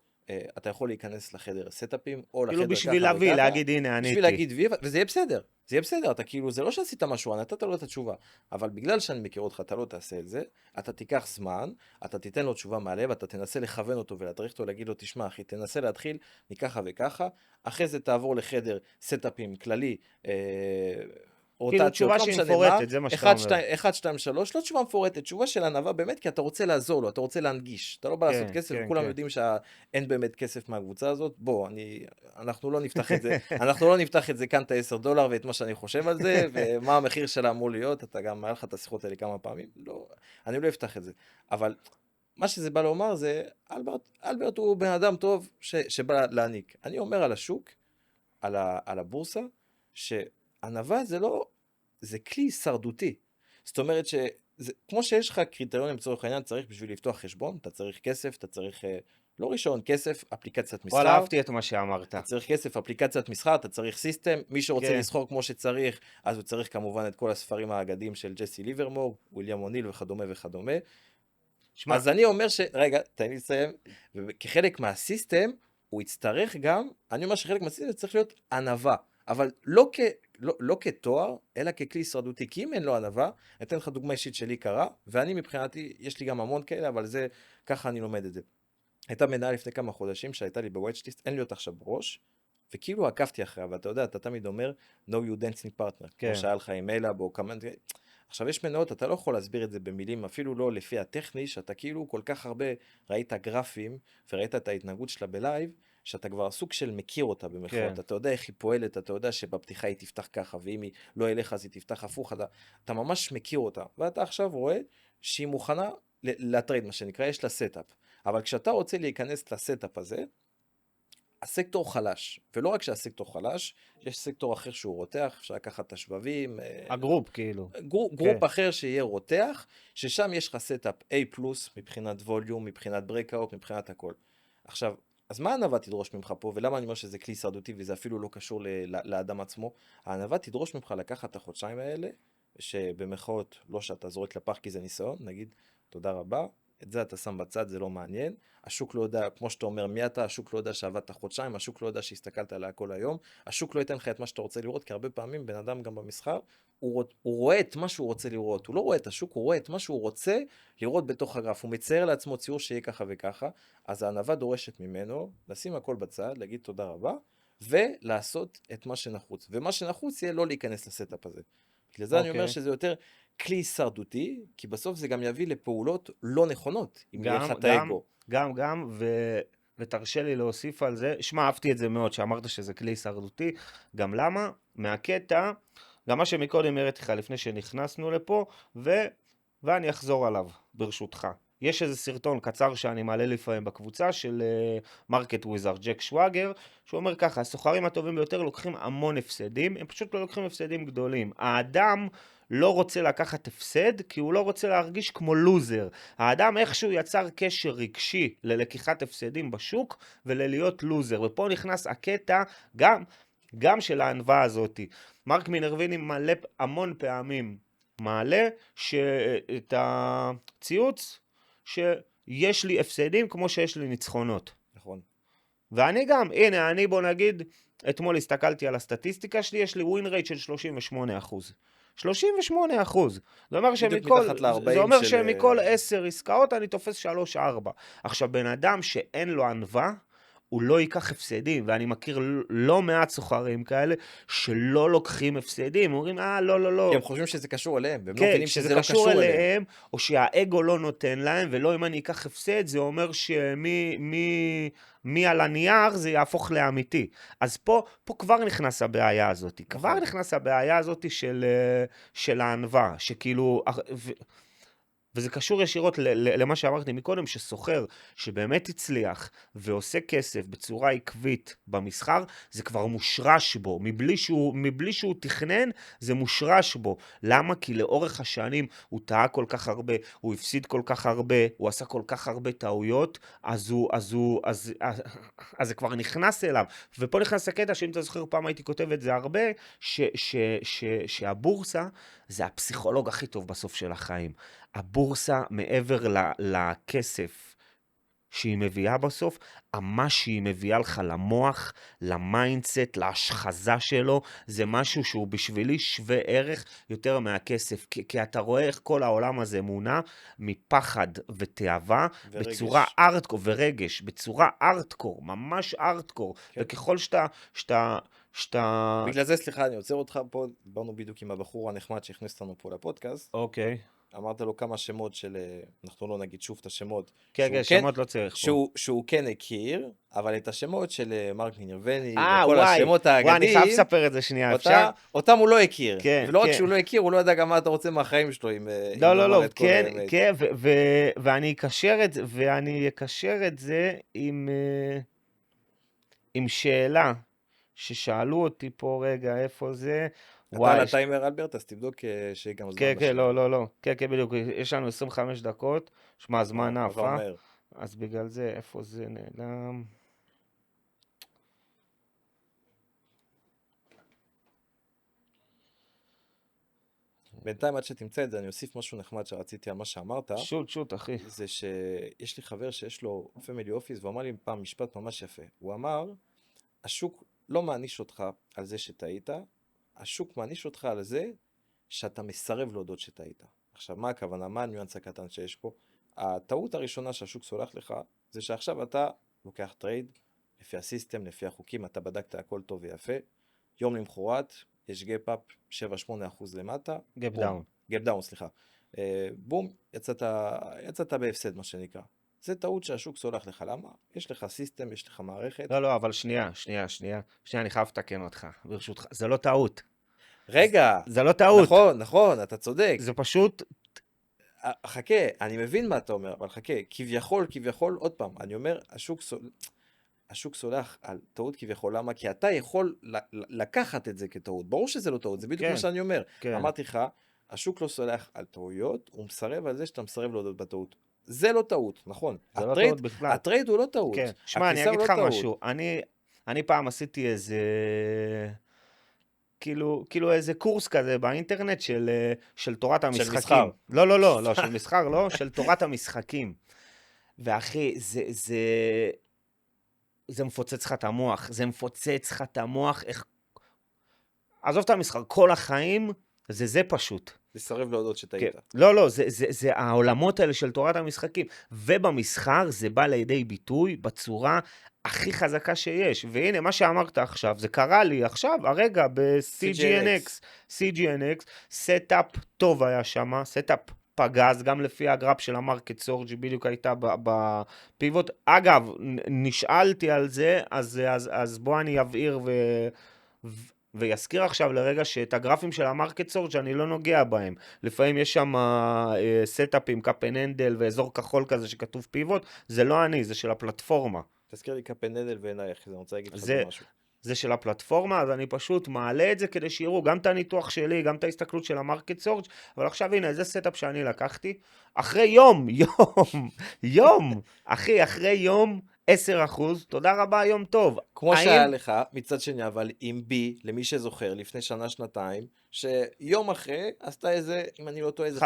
אתה יכול להיכנס לחדר סטאפים, או לחדר ככה וככה. בשביל להביא, להגיד, הנה, עניתי. בשביל להגיד וי, וזה יהיה בסדר. זה יהיה בסדר, אתה כאילו, זה לא שעשית משהו, נתת לו את התשובה. אבל בגלל שאני מכיר אותך, אתה לא תעשה את זה, אתה תיקח זמן, אתה תיתן לו תשובה מהלב, אתה תנסה לכוון אותו ולהדריך אותו, להגיד לו, תשמע אחי, תנסה להתחיל מככה וככה, אחרי זה תעבור לחדר סטאפים כללי, כאילו תשובה שהיא מפורטת, זה מה שאתה אומר. 1, 2, 3, לא תשובה מפורטת, תשובה של ענווה באמת, כי אתה רוצה לעזור לו, אתה רוצה להנגיש, אתה לא בא לעשות כסף, וכולם יודעים שאין באמת כסף מהקבוצה הזאת. בוא, אנחנו לא נפתח את זה כאן את ה$10 ואת מה שאני חושב על זה, ומה המחיר שלה אמור להיות, אתה גם היה לך את השיחות האלה כמה פעמים, לא, אני לא אפתח את זה. אבל מה שזה בא לומר זה, אלברט הוא בן אדם טוב שבא להעניק. אני אומר על השוק, על הבורסה, ענווה זה כלי הישרדותי. זאת אומרת כמו שיש לך קריטריונים לצורך העניין, צריך בשביל לפתוח חשבון, אתה צריך כסף, אתה צריך לא רישיון, כסף, אפליקציית מסחר. וואלה, אהבתי את מה שאמרת. אתה צריך כסף, אפליקציית מסחר, אתה צריך סיסטם, מי שרוצה לסחור כמו שצריך, אז הוא צריך כמובן את כל הספרים האגדיים של ג'סי ליברמור, וויליאם אוניל וכדומה וכדומה. אז אני אומר רגע, תן לי לסיים, וכחלק מהסיסטם, הוא יצטרך גם, אני אומר שחלק מהסיסטם צריך להיות ענווה, אבל לא כתואר, אלא ככלי הישרדותי, כי אם אין לו ענווה, אני אתן לך דוגמה אישית שלי קרה, ואני מבחינתי, יש לי גם המון כאלה, אבל זה, ככה אני לומד את זה. הייתה מנהל לפני כמה חודשים שהייתה לי בוואצ'ליסט, אין לי אותה עכשיו בראש, וכאילו עקבתי אחריה, ואתה יודע, אתה תמיד אומר, know you dancing partner, כמו שהיה לך עם אלאב או כמה... עכשיו יש מנהלות, אתה לא יכול להסביר את זה במילים, אפילו לא לפי הטכני, שאתה כאילו כל כך הרבה ראית גרפים, וראית את ההתנהגות שלה בלייב, שאתה כבר סוג של מכיר אותה במחאות, אתה יודע איך היא פועלת, אתה יודע שבפתיחה היא תפתח ככה, ואם היא לא אליך אז היא תפתח הפוך, אתה ממש מכיר אותה, ואתה עכשיו רואה שהיא מוכנה לטרייד, מה שנקרא, יש לה סטאפ, אבל כשאתה רוצה להיכנס לסטאפ הזה, הסקטור חלש, ולא רק שהסקטור חלש, יש סקטור אחר שהוא רותח, אפשר לקחת את השבבים, הגרופ כאילו. גרופ אחר שיהיה רותח, ששם יש לך סטאפ A+, מבחינת ווליום, מבחינת ברקאוט, מבחינת הכל. עכשיו, אז מה הענווה תדרוש ממך פה, ולמה אני אומר שזה כלי שרדותי, וזה אפילו לא קשור לאדם עצמו? הענווה תדרוש ממך לקחת את החודשיים האלה, שבמחאות לא שאתה זורק לפח כי זה ניסיון, נגיד, תודה רבה, את זה אתה שם בצד, זה לא מעניין, השוק לא יודע, כמו שאתה אומר, מי אתה, השוק לא יודע שעבדת חודשיים, השוק לא יודע שהסתכלת עליה כל היום, השוק לא ייתן לך את מה שאתה רוצה לראות, כי הרבה פעמים בן אדם גם במסחר, הוא רואה את מה שהוא רוצה לראות, הוא לא רואה את השוק, הוא רואה את מה שהוא רוצה לראות בתוך הגרף, הוא מצייר לעצמו ציור שיהיה ככה וככה, אז הענווה דורשת ממנו, לשים הכל בצד, להגיד תודה רבה, ולעשות את מה שנחוץ, ומה שנחוץ יהיה לא להיכנס לסטאפ הזה. לזה אני אומר שזה יותר כלי שרדותי, כי בסוף זה גם יביא לפעולות לא נכונות, אם יהיה לך את האגו. גם, ותרשה לי להוסיף על זה, שמע, אהבתי את זה מאוד, שאמרת שזה כלי שרדותי, גם למה? מהקטע, גם מה שמקודם הראיתי לך לפני שנכנסנו לפה, ואני אחזור עליו, ברשותך. יש איזה סרטון קצר שאני מעלה לפעמים בקבוצה של מרקט וויזר ג'ק שוואגר, שהוא אומר ככה, הסוחרים הטובים ביותר לוקחים המון הפסדים, הם פשוט לא לוקחים הפסדים גדולים. האדם לא רוצה לקחת הפסד, כי הוא לא רוצה להרגיש כמו לוזר. האדם איכשהו יצר קשר רגשי ללקיחת הפסדים בשוק, וללהיות לוזר. ופה נכנס הקטע גם של הענווה הזאת. מרק מינרוויני מלא המון פעמים מעלה את הציוץ, שיש לי הפסדים כמו שיש לי ניצחונות. נכון. ואני גם, הנה, אני בוא נגיד, אתמול הסתכלתי על הסטטיסטיקה שלי, יש לי ווין רייט של 38%. 38%. זה אומר שמכל 10 עסקאות אני תופס 3-4. עכשיו, בן אדם שאין לו ענווה, הוא לא ייקח הפסדים, ואני מכיר לא מעט סוחרים כאלה שלא לוקחים הפסדים, אומרים, לא. כי הם חושבים שזה קשור אליהם, והם לא כן, מבינים שזה לא קשור אליהם. או שהאגו לא נותן להם, ולא אם אני אקח הפסד, זה אומר מי על הנייר זה יהפוך לאמיתי. אז פה כבר נכנס הבעיה הזאת, כבר נכנס הבעיה הזאת של הענווה, שכאילו... וזה קשור ישירות למה שאמרתי מקודם, שסוחר שבאמת הצליח ועושה כסף בצורה עקבית במסחר, זה כבר מושרש בו, מבלי שהוא תכנן, זה מושרש בו. למה? כי לאורך השנים הוא טעה כל כך הרבה, הוא הפסיד כל כך הרבה, הוא עשה כל כך הרבה טעויות, אז זה כבר נכנס אליו. ופה נכנס הקטע, שאם אתה זוכר פעם הייתי כותב את זה הרבה, שהבורסה זה הפסיכולוג הכי טוב בסוף של החיים. הבורסה מעבר לכסף שהיא מביאה בסוף, מה שהיא מביאה לך למוח, למיינדסט, להשחזה שלו, זה משהו שהוא בשבילי שווה ערך יותר מהכסף, כי אתה רואה איך כל העולם הזה מונע מפחד ותאווה, בצורה ארטקור, ורגש, בצורה ארטקור, ממש ארטקור, כן. וככל שאתה... בגלל זה, סליחה, אני עוצר אותך פה, דיברנו בדיוק עם הבחור הנחמד שהכניס אותנו פה לפודקאסט. אוקיי. אמרת לו כמה שמות של, אנחנו לא נגיד שוב את השמות. כן, שמות לא צריך פה. שהוא כן הכיר, אבל את השמות של מרק מינרוויני, וכל השמות האגדיים. אני חייב לספר את זה שנייה, אפשר? אותם הוא לא הכיר. כן, ולא רק שהוא לא הכיר, הוא לא יודע גם מה אתה רוצה מהחיים שלו. לא, כן, ואני אקשר את זה עם שאלה. ששאלו אותי פה רגע איפה זה. אתה על הטיימר אלברט, אז תבדוק שגם זמן. כן, לא. כן, בדיוק, יש לנו 25 דקות, שמה הזמן עף, אז בגלל זה, איפה זה נעלם? בינתיים עד שתמצא את זה, אני אוסיף משהו נחמד שרציתי על מה שאמרת. שוט, אחי. זה שיש לי חבר שיש לו פמילי אופיס, והוא אמר לי פעם משפט ממש יפה. הוא אמר, השוק לא מעניש אותך על זה שטעית, השוק מעניש אותך על זה שאתה מסרב להודות שטעית. עכשיו, מה הכוונה? מה הניואנס הקטן שיש פה? הטעות הראשונה שהשוק סולח לך, זה שעכשיו אתה לוקח טרייד, לפי הסיסטם, לפי החוקים, אתה בדקת הכל טוב ויפה, יום למחרת, יש גאפ-אפ 7-8% למטה. גאפ-דאון, סליחה. בום, יצאת בהפסד, מה שנקרא. זה טעות שהשוק סולח לך. למה? יש לך סיסטם, יש לך מערכת. לא, אבל שנייה, אני חייב לתקן אותך, ברשותך. זה לא טעות. רגע. זה לא טעות. נכון, אתה צודק. זה פשוט... חכה, אני מבין מה אתה אומר, אבל חכה, כביכול, עוד פעם, אני אומר, השוק השוק סולח על טעות כביכול, למה? כי אתה יכול לקחת את זה כטעות. ברור שזה לא טעות, זה בדיוק כן, מה שאני אומר. כן. אמרתי לך, השוק לא סולח על טעויות, הוא מסרב על זה שאתה מסרב להודות בטעות. זה לא טעות, נכון. זה לא טעות בכלל. הטרייד הוא לא טעות. כן. שמע, אני הכניסה אגיד הוא לך לא טעות. משהו. אני פעם עשיתי איזה... כאילו איזה קורס כזה באינטרנט של תורת המשחקים. של מסחר. לא, של מסחר לא, של תורת המשחקים. ואחי, זה מפוצץ לך את המוח, זה מפוצץ לך את המוח, איך... עזוב את המסחר, כל החיים, זה פשוט. לסרב להודות שטעית. כן. לא, זה העולמות האלה של תורת המשחקים. ובמסחר זה בא לידי ביטוי בצורה הכי חזקה שיש. והנה, מה שאמרת עכשיו, זה קרה לי עכשיו, הרגע, ב-CGNX, סטאפ טוב היה שם, סטאפ פגז, גם לפי הגרף של המרקט סורג' בדיוק הייתה בפיבוט. אגב, נשאלתי על זה, אז בוא אני אבהיר ויזכיר עכשיו לרגע שאת הגרפים של המרקט סורג' אני לא נוגע בהם. לפעמים יש שם סטאפים, קפננדל ואזור כחול כזה שכתוב פיבוט, זה לא אני, זה של הפלטפורמה. תזכיר לי קפנדל ועינייך, אני רוצה להגיד לך משהו. זה של הפלטפורמה, אז אני פשוט מעלה את זה כדי שיראו גם את הניתוח שלי, גם את ההסתכלות של המרקט סורג', אבל עכשיו הנה, זה סטאפ שאני לקחתי, אחרי יום, אחרי יום, 10%, תודה רבה, יום טוב. כמו שהיה לך, מצד שני, אבל עם בי, למי שזוכר, לפני שנה-שנתיים, שיום אחרי, עשתה איזה, אם אני לא טועה, איזה 15%,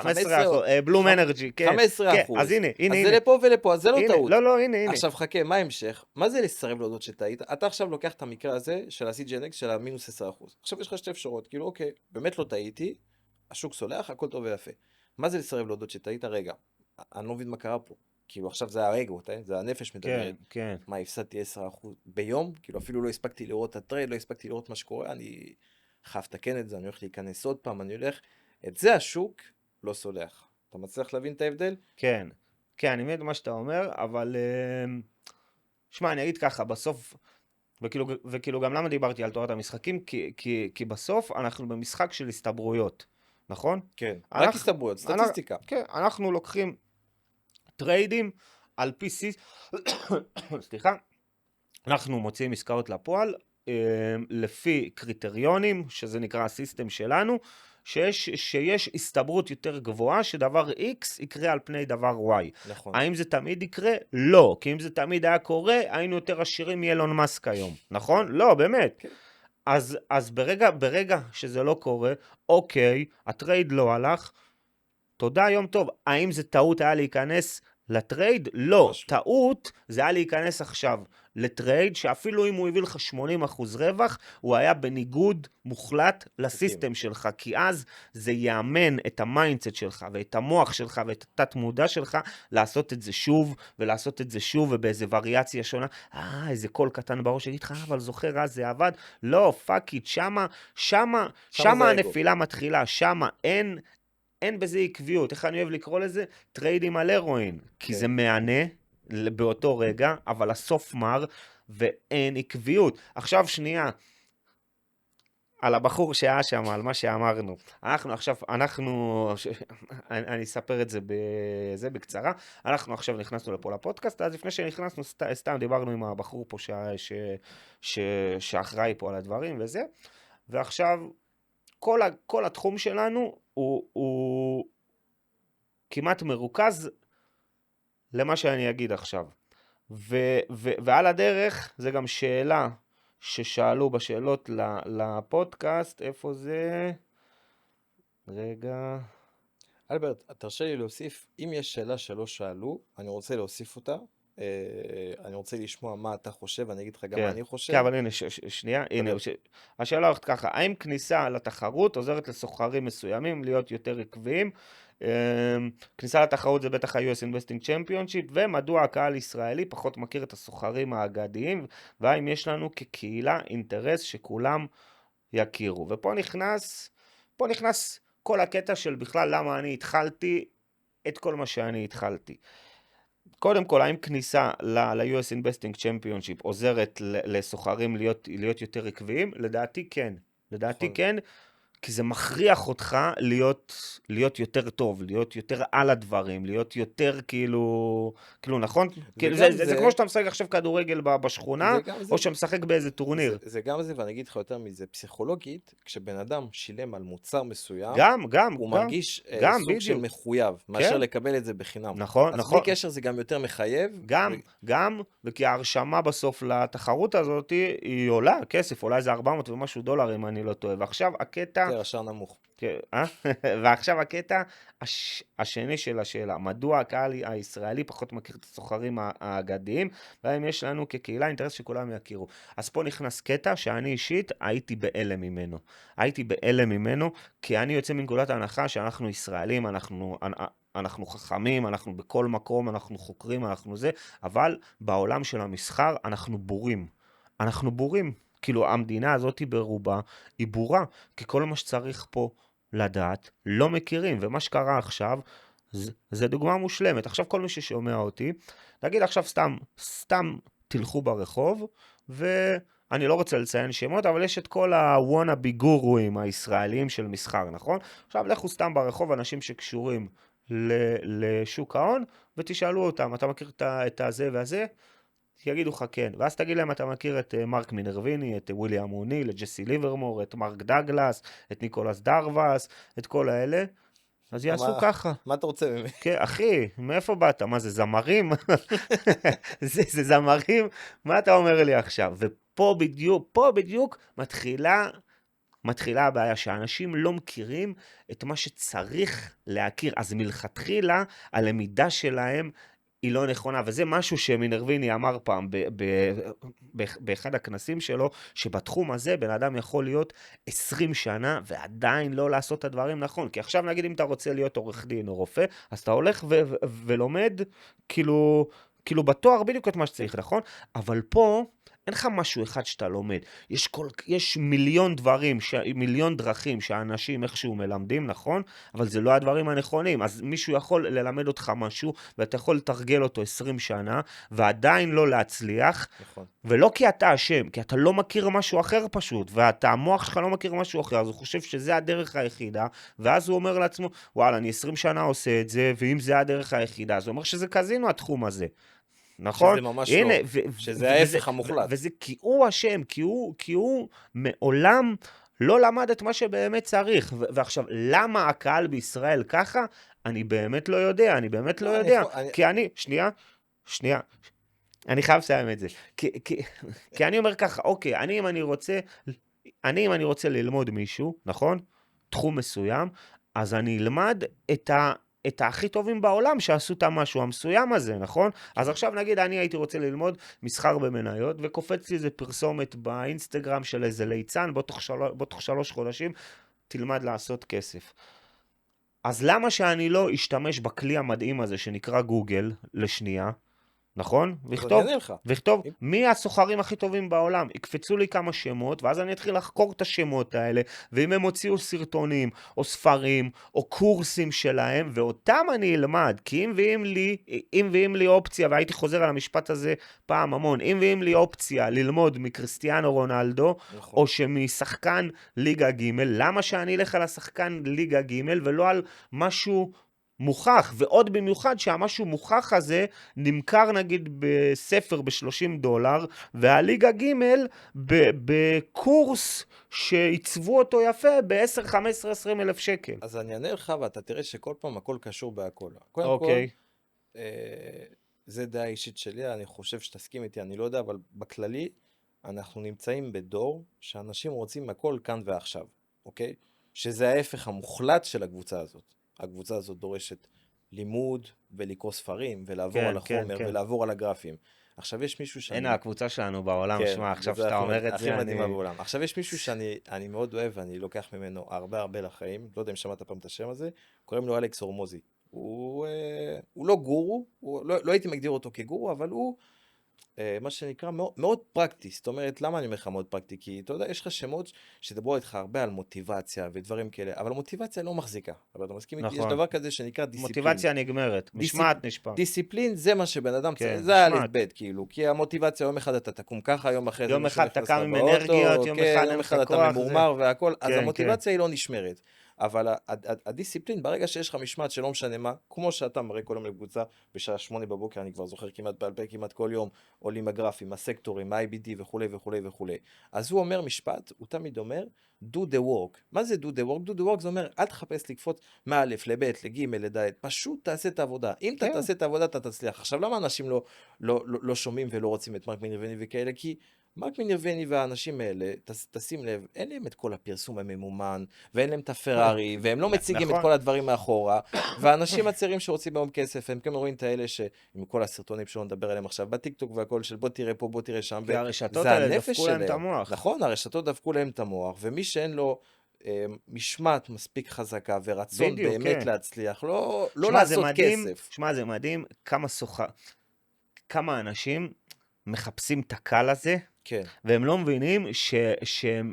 בלום אנרג'י, כן. 15%. אז הנה. אז זה לפה ולפה, אז זה לא טעות. לא, הנה. עכשיו חכה, מה ההמשך? מה זה לסרב להודות שטעית? אתה עכשיו לוקח את המקרה הזה של ה-CGNX של המינוס 10%. עכשיו יש לך שתי אפשרות, כאילו, אוקיי, באמת לא טעיתי, השוק סולח, הכל טוב ויפה. מה זה לסרב להודות שטעית? רגע, אני לא מבין מה קרה פה. כאילו עכשיו זה הרגע, זה הנפש מדברת. כן. מה, הפסדתי 10% ביום? כאילו אפילו לא הספקתי לראות את הטרייד, לא הספקתי לראות מה שקורה, אני חייב לתקן את זה, אני הולך להיכנס עוד פעם, אני הולך... את זה השוק לא סולח. אתה מצליח להבין את ההבדל? כן, אני מבין מה שאתה אומר, אבל... שמע, אני אגיד ככה, בסוף... וכאילו גם למה דיברתי על תורת המשחקים? כי בסוף אנחנו במשחק של הסתברויות, נכון? כן, רק הסתברויות, סטטיסטיקה. כן, אנחנו לוקחים טריידים על פי סליחה, אנחנו מוציאים עסקאות לפועל לפי קריטריונים, שזה נקרא הסיסטם שלנו, שיש הסתברות יותר גבוהה שדבר X יקרה על פני דבר Y. נכון. האם זה תמיד יקרה? לא. כי אם זה תמיד היה קורה, היינו יותר עשירים מאילון מאסק היום. נכון? לא, באמת. כן. אז ברגע שזה לא קורה, אוקיי, הטרייד לא הלך, תודה, יום טוב. האם זה טעות היה להיכנס לטרייד? לא. משהו. טעות זה היה להיכנס עכשיו לטרייד, שאפילו אם הוא הביא לך 80% רווח, הוא היה בניגוד מוחלט לסיסטם שלך, כי אז זה יאמן את המיינדסט שלך, ואת המוח שלך, ואת התת מודע שלך, לעשות את זה שוב, ולעשות את זה שוב, ובאיזה וריאציה שונה. איזה קול קטן בראש, אגיד לך, אבל זוכר, אז זה עבד. לא, פאק איט, שמה הנפילה מתחילה, שמה אין בזה עקביות, איך אני אוהב לקרוא לזה? טריידים על הרואין, כי זה מענה באותו רגע, אבל הסוף מר, ואין עקביות. עכשיו שנייה, על הבחור שהיה שם, על מה שאמרנו. אני אספר את זה בקצרה, אנחנו עכשיו נכנסנו לפה לפודקאסט, אז לפני שנכנסנו, סתם דיברנו עם הבחור פה שאחראי פה על הדברים וזה, ועכשיו, כל התחום שלנו הוא כמעט מרוכז למה שאני אגיד עכשיו. ועל הדרך, זה גם שאלה ששאלו בשאלות לפודקאסט, איפה זה? רגע. אלברט, תרשה לי להוסיף, אם יש שאלה שלא שאלו, אני רוצה להוסיף אותה. אני רוצה לשמוע מה אתה חושב, אני אגיד לך גם מה אני חושב. כן, אבל הנה, שנייה, הנה, השאלה הולכת ככה, האם כניסה לתחרות עוזרת לסוחרים מסוימים להיות יותר עקביים? כניסה לתחרות זה בטח ה-US Investing Championship, ומדוע הקהל ישראלי פחות מכיר את הסוחרים האגדיים, והאם יש לנו כקהילה אינטרס שכולם יכירו. ופה נכנס כל הקטע של בכלל למה אני התחלתי את כל מה שאני התחלתי. קודם כל, האם כניסה ל-US Investing Championship עוזרת לסוחרים להיות יותר עקביים? לדעתי כן. לדעתי כן, כי זה מכריח אותך להיות יותר טוב, להיות יותר על הדברים, להיות יותר כאילו נכון? כאילו וגם זה כמו זה, שאתה משחק עכשיו כדורגל בשכונה, וגם זה, או שאתה משחק באיזה טורניר. זה גם זה, ואני אגיד לך יותר מזה, פסיכולוגית, כשבן אדם שילם על מוצר מסוים, גם, גם, הוא גם, מרגיש גם, סוג של בדיוק. מחויב, מאשר כן, לקבל את זה בחינם. נכון, אז בלי נכון. קשר זה גם יותר מחייב, גם, וכי ההרשמה בסוף לתחרות הזאת היא עולה כסף, עולה איזה 400 ומשהו דולר אם אני לא טועה. ועכשיו הקטע, יותר השער נמוך. כן, ועכשיו הקטע השני של השאלה, מדוע הקהל הישראלי פחות מכיר את הסוחרים האגדיים, והאם יש לנו כקהילה אינטרס שכולם יכירו. אז פה נכנס קטע שאני אישית הייתי בהלם ממנו. הייתי בהלם ממנו, כי אני יוצא מנקודת ההנחה שאנחנו ישראלים, אנחנו חכמים, אנחנו בכל מקום, אנחנו חוקרים, אנחנו זה, אבל בעולם של המסחר אנחנו בורים. אנחנו בורים. כאילו המדינה הזאת ברובה היא בורה, כי כל מה שצריך פה לדעת לא מכירים, ומה שקרה עכשיו זה דוגמה מושלמת. עכשיו כל מי ששומע אותי, נגיד עכשיו סתם תלכו ברחוב, ואני לא רוצה לציין שמות, אבל יש את כל הוואנאבי גורואים הישראלים של מסחר, נכון? עכשיו לכו סתם ברחוב אנשים שקשורים לשוק ההון, ותשאלו אותם, אתה מכיר את הזה והזה? יגידו לך כן, ואז תגיד להם, אתה מכיר את מרק מינרוויני, את וויליאם אוניל, את ג'סי ליברמור, את מרק דגלס, את ניקולס דרוואס, את כל האלה, אז יעשו ככה. מה אתה רוצה ממני? כן, אחי, מאיפה באת? מה זה, זמרים? זה זמרים? מה אתה אומר לי עכשיו? פה בדיוק מתחילה הבעיה, שאנשים לא מכירים את מה שצריך להכיר, אז מלכתחילה הלמידה שלהם היא לא נכונה, וזה משהו שמינרוויני אמר פעם באחד הכנסים שלו, שבתחום הזה בן אדם יכול להיות 20 שנה ועדיין לא לעשות את הדברים נכון, כי עכשיו נגיד אם אתה רוצה להיות עורך דין או רופא, אז אתה הולך ולומד כאילו בתואר בדיוק את מה שצריך, נכון? אבל פה אין לך משהו אחד שאתה לומד. יש מיליון דרכים שאנשים איכשהו מלמדים, נכון? אבל זה לא הדברים הנכונים. אז מישהו יכול ללמד אותך משהו, ואתה יכול לתרגל אותו 20 שנה, ועדיין לא להצליח. נכון. ולא כי אתה אשם, כי אתה לא מכיר משהו אחר פשוט, המוח שלך לא מכיר משהו אחר, אז הוא חושב שזה הדרך היחידה, ואז הוא אומר לעצמו, וואלה, אני 20 שנה עושה את זה, ואם זה הדרך היחידה, אז הוא אומר שזה קזינו התחום הזה. נכון? שזה ממש הנה, לא, שזה ההפך המוחלט. וזה כי הוא אשם, כי הוא מעולם לא למד את מה שבאמת צריך. ועכשיו, למה הקהל בישראל ככה? אני באמת לא יודע, כי שנייה, אני חייב לסיים את זה. כי אני אומר ככה, אוקיי, אם אני רוצה ללמוד מישהו, נכון? תחום מסוים, אז אני אלמד את הכי טובים בעולם שעשו את המשהו המסוים הזה, נכון? אז עכשיו נגיד אני הייתי רוצה ללמוד מסחר במניות, וקופץ לי איזה פרסומת באינסטגרם של איזה ליצן, בוא תוך 3 חודשים תלמד לעשות כסף. אז למה שאני לא אשתמש בכלי המדהים הזה שנקרא גוגל לשנייה, נכון? וכתוב, מי הסוחרים הכי טובים בעולם? יקפצו לי כמה שמות, ואז אני אתחיל לחקור את השמות האלה, ואם הם הוציאו סרטונים, או ספרים, או קורסים שלהם, ואותם אני אלמד, כי אם ואם לי אופציה, והייתי חוזר על המשפט הזה פעם המון, אם ואם לי אופציה ללמוד מקריסטיאנו רונלדו, או שמשחקן ליגה ג', למה שאני אלך על השחקן ליגה ג' ולא על משהו מוכח, ועוד במיוחד שהמשהו מוכח הזה נמכר נגיד בספר ב$30, והליגה ג' בקורס שעיצבו אותו יפה ב-10, 15, 20 אלף שקל. אז אני אענה לך ואתה תראה שכל פעם הכל קשור בהכל. קודם אוקיי. כל, זה דעה אישית שלי, אני חושב שתסכים איתי, אני לא יודע, אבל בכללי אנחנו נמצאים בדור שאנשים רוצים הכל כאן ועכשיו, אוקיי? שזה ההפך המוחלט של הקבוצה הזאת. הקבוצה הזאת דורשת לימוד ולקרוא ספרים ולעבור על החומר ולעבור על הגרפים. עכשיו יש מישהו שאני... הנה הקבוצה שלנו בעולם, שמע, עכשיו שאתה אומר את זה, הכי מדהימה בעולם. עכשיו יש מישהו שאני מאוד אוהב ואני לוקח ממנו הרבה לחיים, לא יודע אם שמעת פעם את השם הזה, קוראים לו אלכס הורמוזי. הוא לא גורו, לא הייתי מגדיר אותו כגורו, אבל הוא מה שנקרא מאוד, מאוד פרקטי. זאת אומרת, למה אני אומר לך מאוד פרקטי? כי אתה יודע, יש לך שמות שדברו איתך הרבה על מוטיבציה ודברים כאלה, אבל מוטיבציה לא מחזיקה. אבל אתה מסכים איתי? יש נכון. דבר כזה שנקרא דיסציפלין. מוטיבציה נגמרת, משמעת נשפט. דיסציפלין זה מה שבן אדם צריך, כן, זה משמעת. ה-ב' כאילו, כי המוטיבציה יום אחד אתה תקום ככה, יום אחרי זה יום מישהו אחד אתה נכנס קם לך עם באוטו, אנרגיות, יום כן, אחד יום אין לך אחד אתה כוח, זה... ממורמר והכל, אז כן, כן. המוטיבציה היא לא נשמרת. אבל הדיסציפלין, ברגע שיש לך משמעת שלא משנה מה, כמו שאתה מראה כל יום לקבוצה, בשעה 8 בבוקר, אני כבר זוכר כמעט בעל פה, כמעט כל יום, עולים הגרפים, הסקטורים, ה-IBD וכולי וכולי וכולי. אז הוא אומר משפט, הוא תמיד אומר, do the work. מה זה do the work? do the work זה אומר, אל תחפש לקפוץ מא' לב' לג' לד', פשוט תעשה את העבודה. אם אתה כן. תעשה את העבודה, אתה תצליח. עכשיו, למה אנשים לא שומעים ולא רוצים את מרק מינירבני וכאלה? כי מרק מינירבני והאנשים האלה, תשים לב, אין להם את כל הפרסום הממומן, ואין להם את הפרארי, והם לא מציגים את נכון. כל הדברים מאחורה, והאנשים הצעירים שרוצים היום כסף, הם כן רואים את האלה עם כל הסרטונים שלא נדבר עליהם עכשיו, בטיקטוק והכל של בוא תראה פה, בוא תראה שם, כי הרשתות זה האלה הנפש דפקו להם את שלהם. המוח. נכון, הרשתות דפקו להם את המוח, ומי שאין לו משמעת מספיק חזקה ורצון בדיוק, באמת כן. להצליח, לא שמע, זה לעשות מדהים, כסף. שמע, זה מדהים כמה אנשים מחפשים את הקל הזה, כן, והם לא מבינים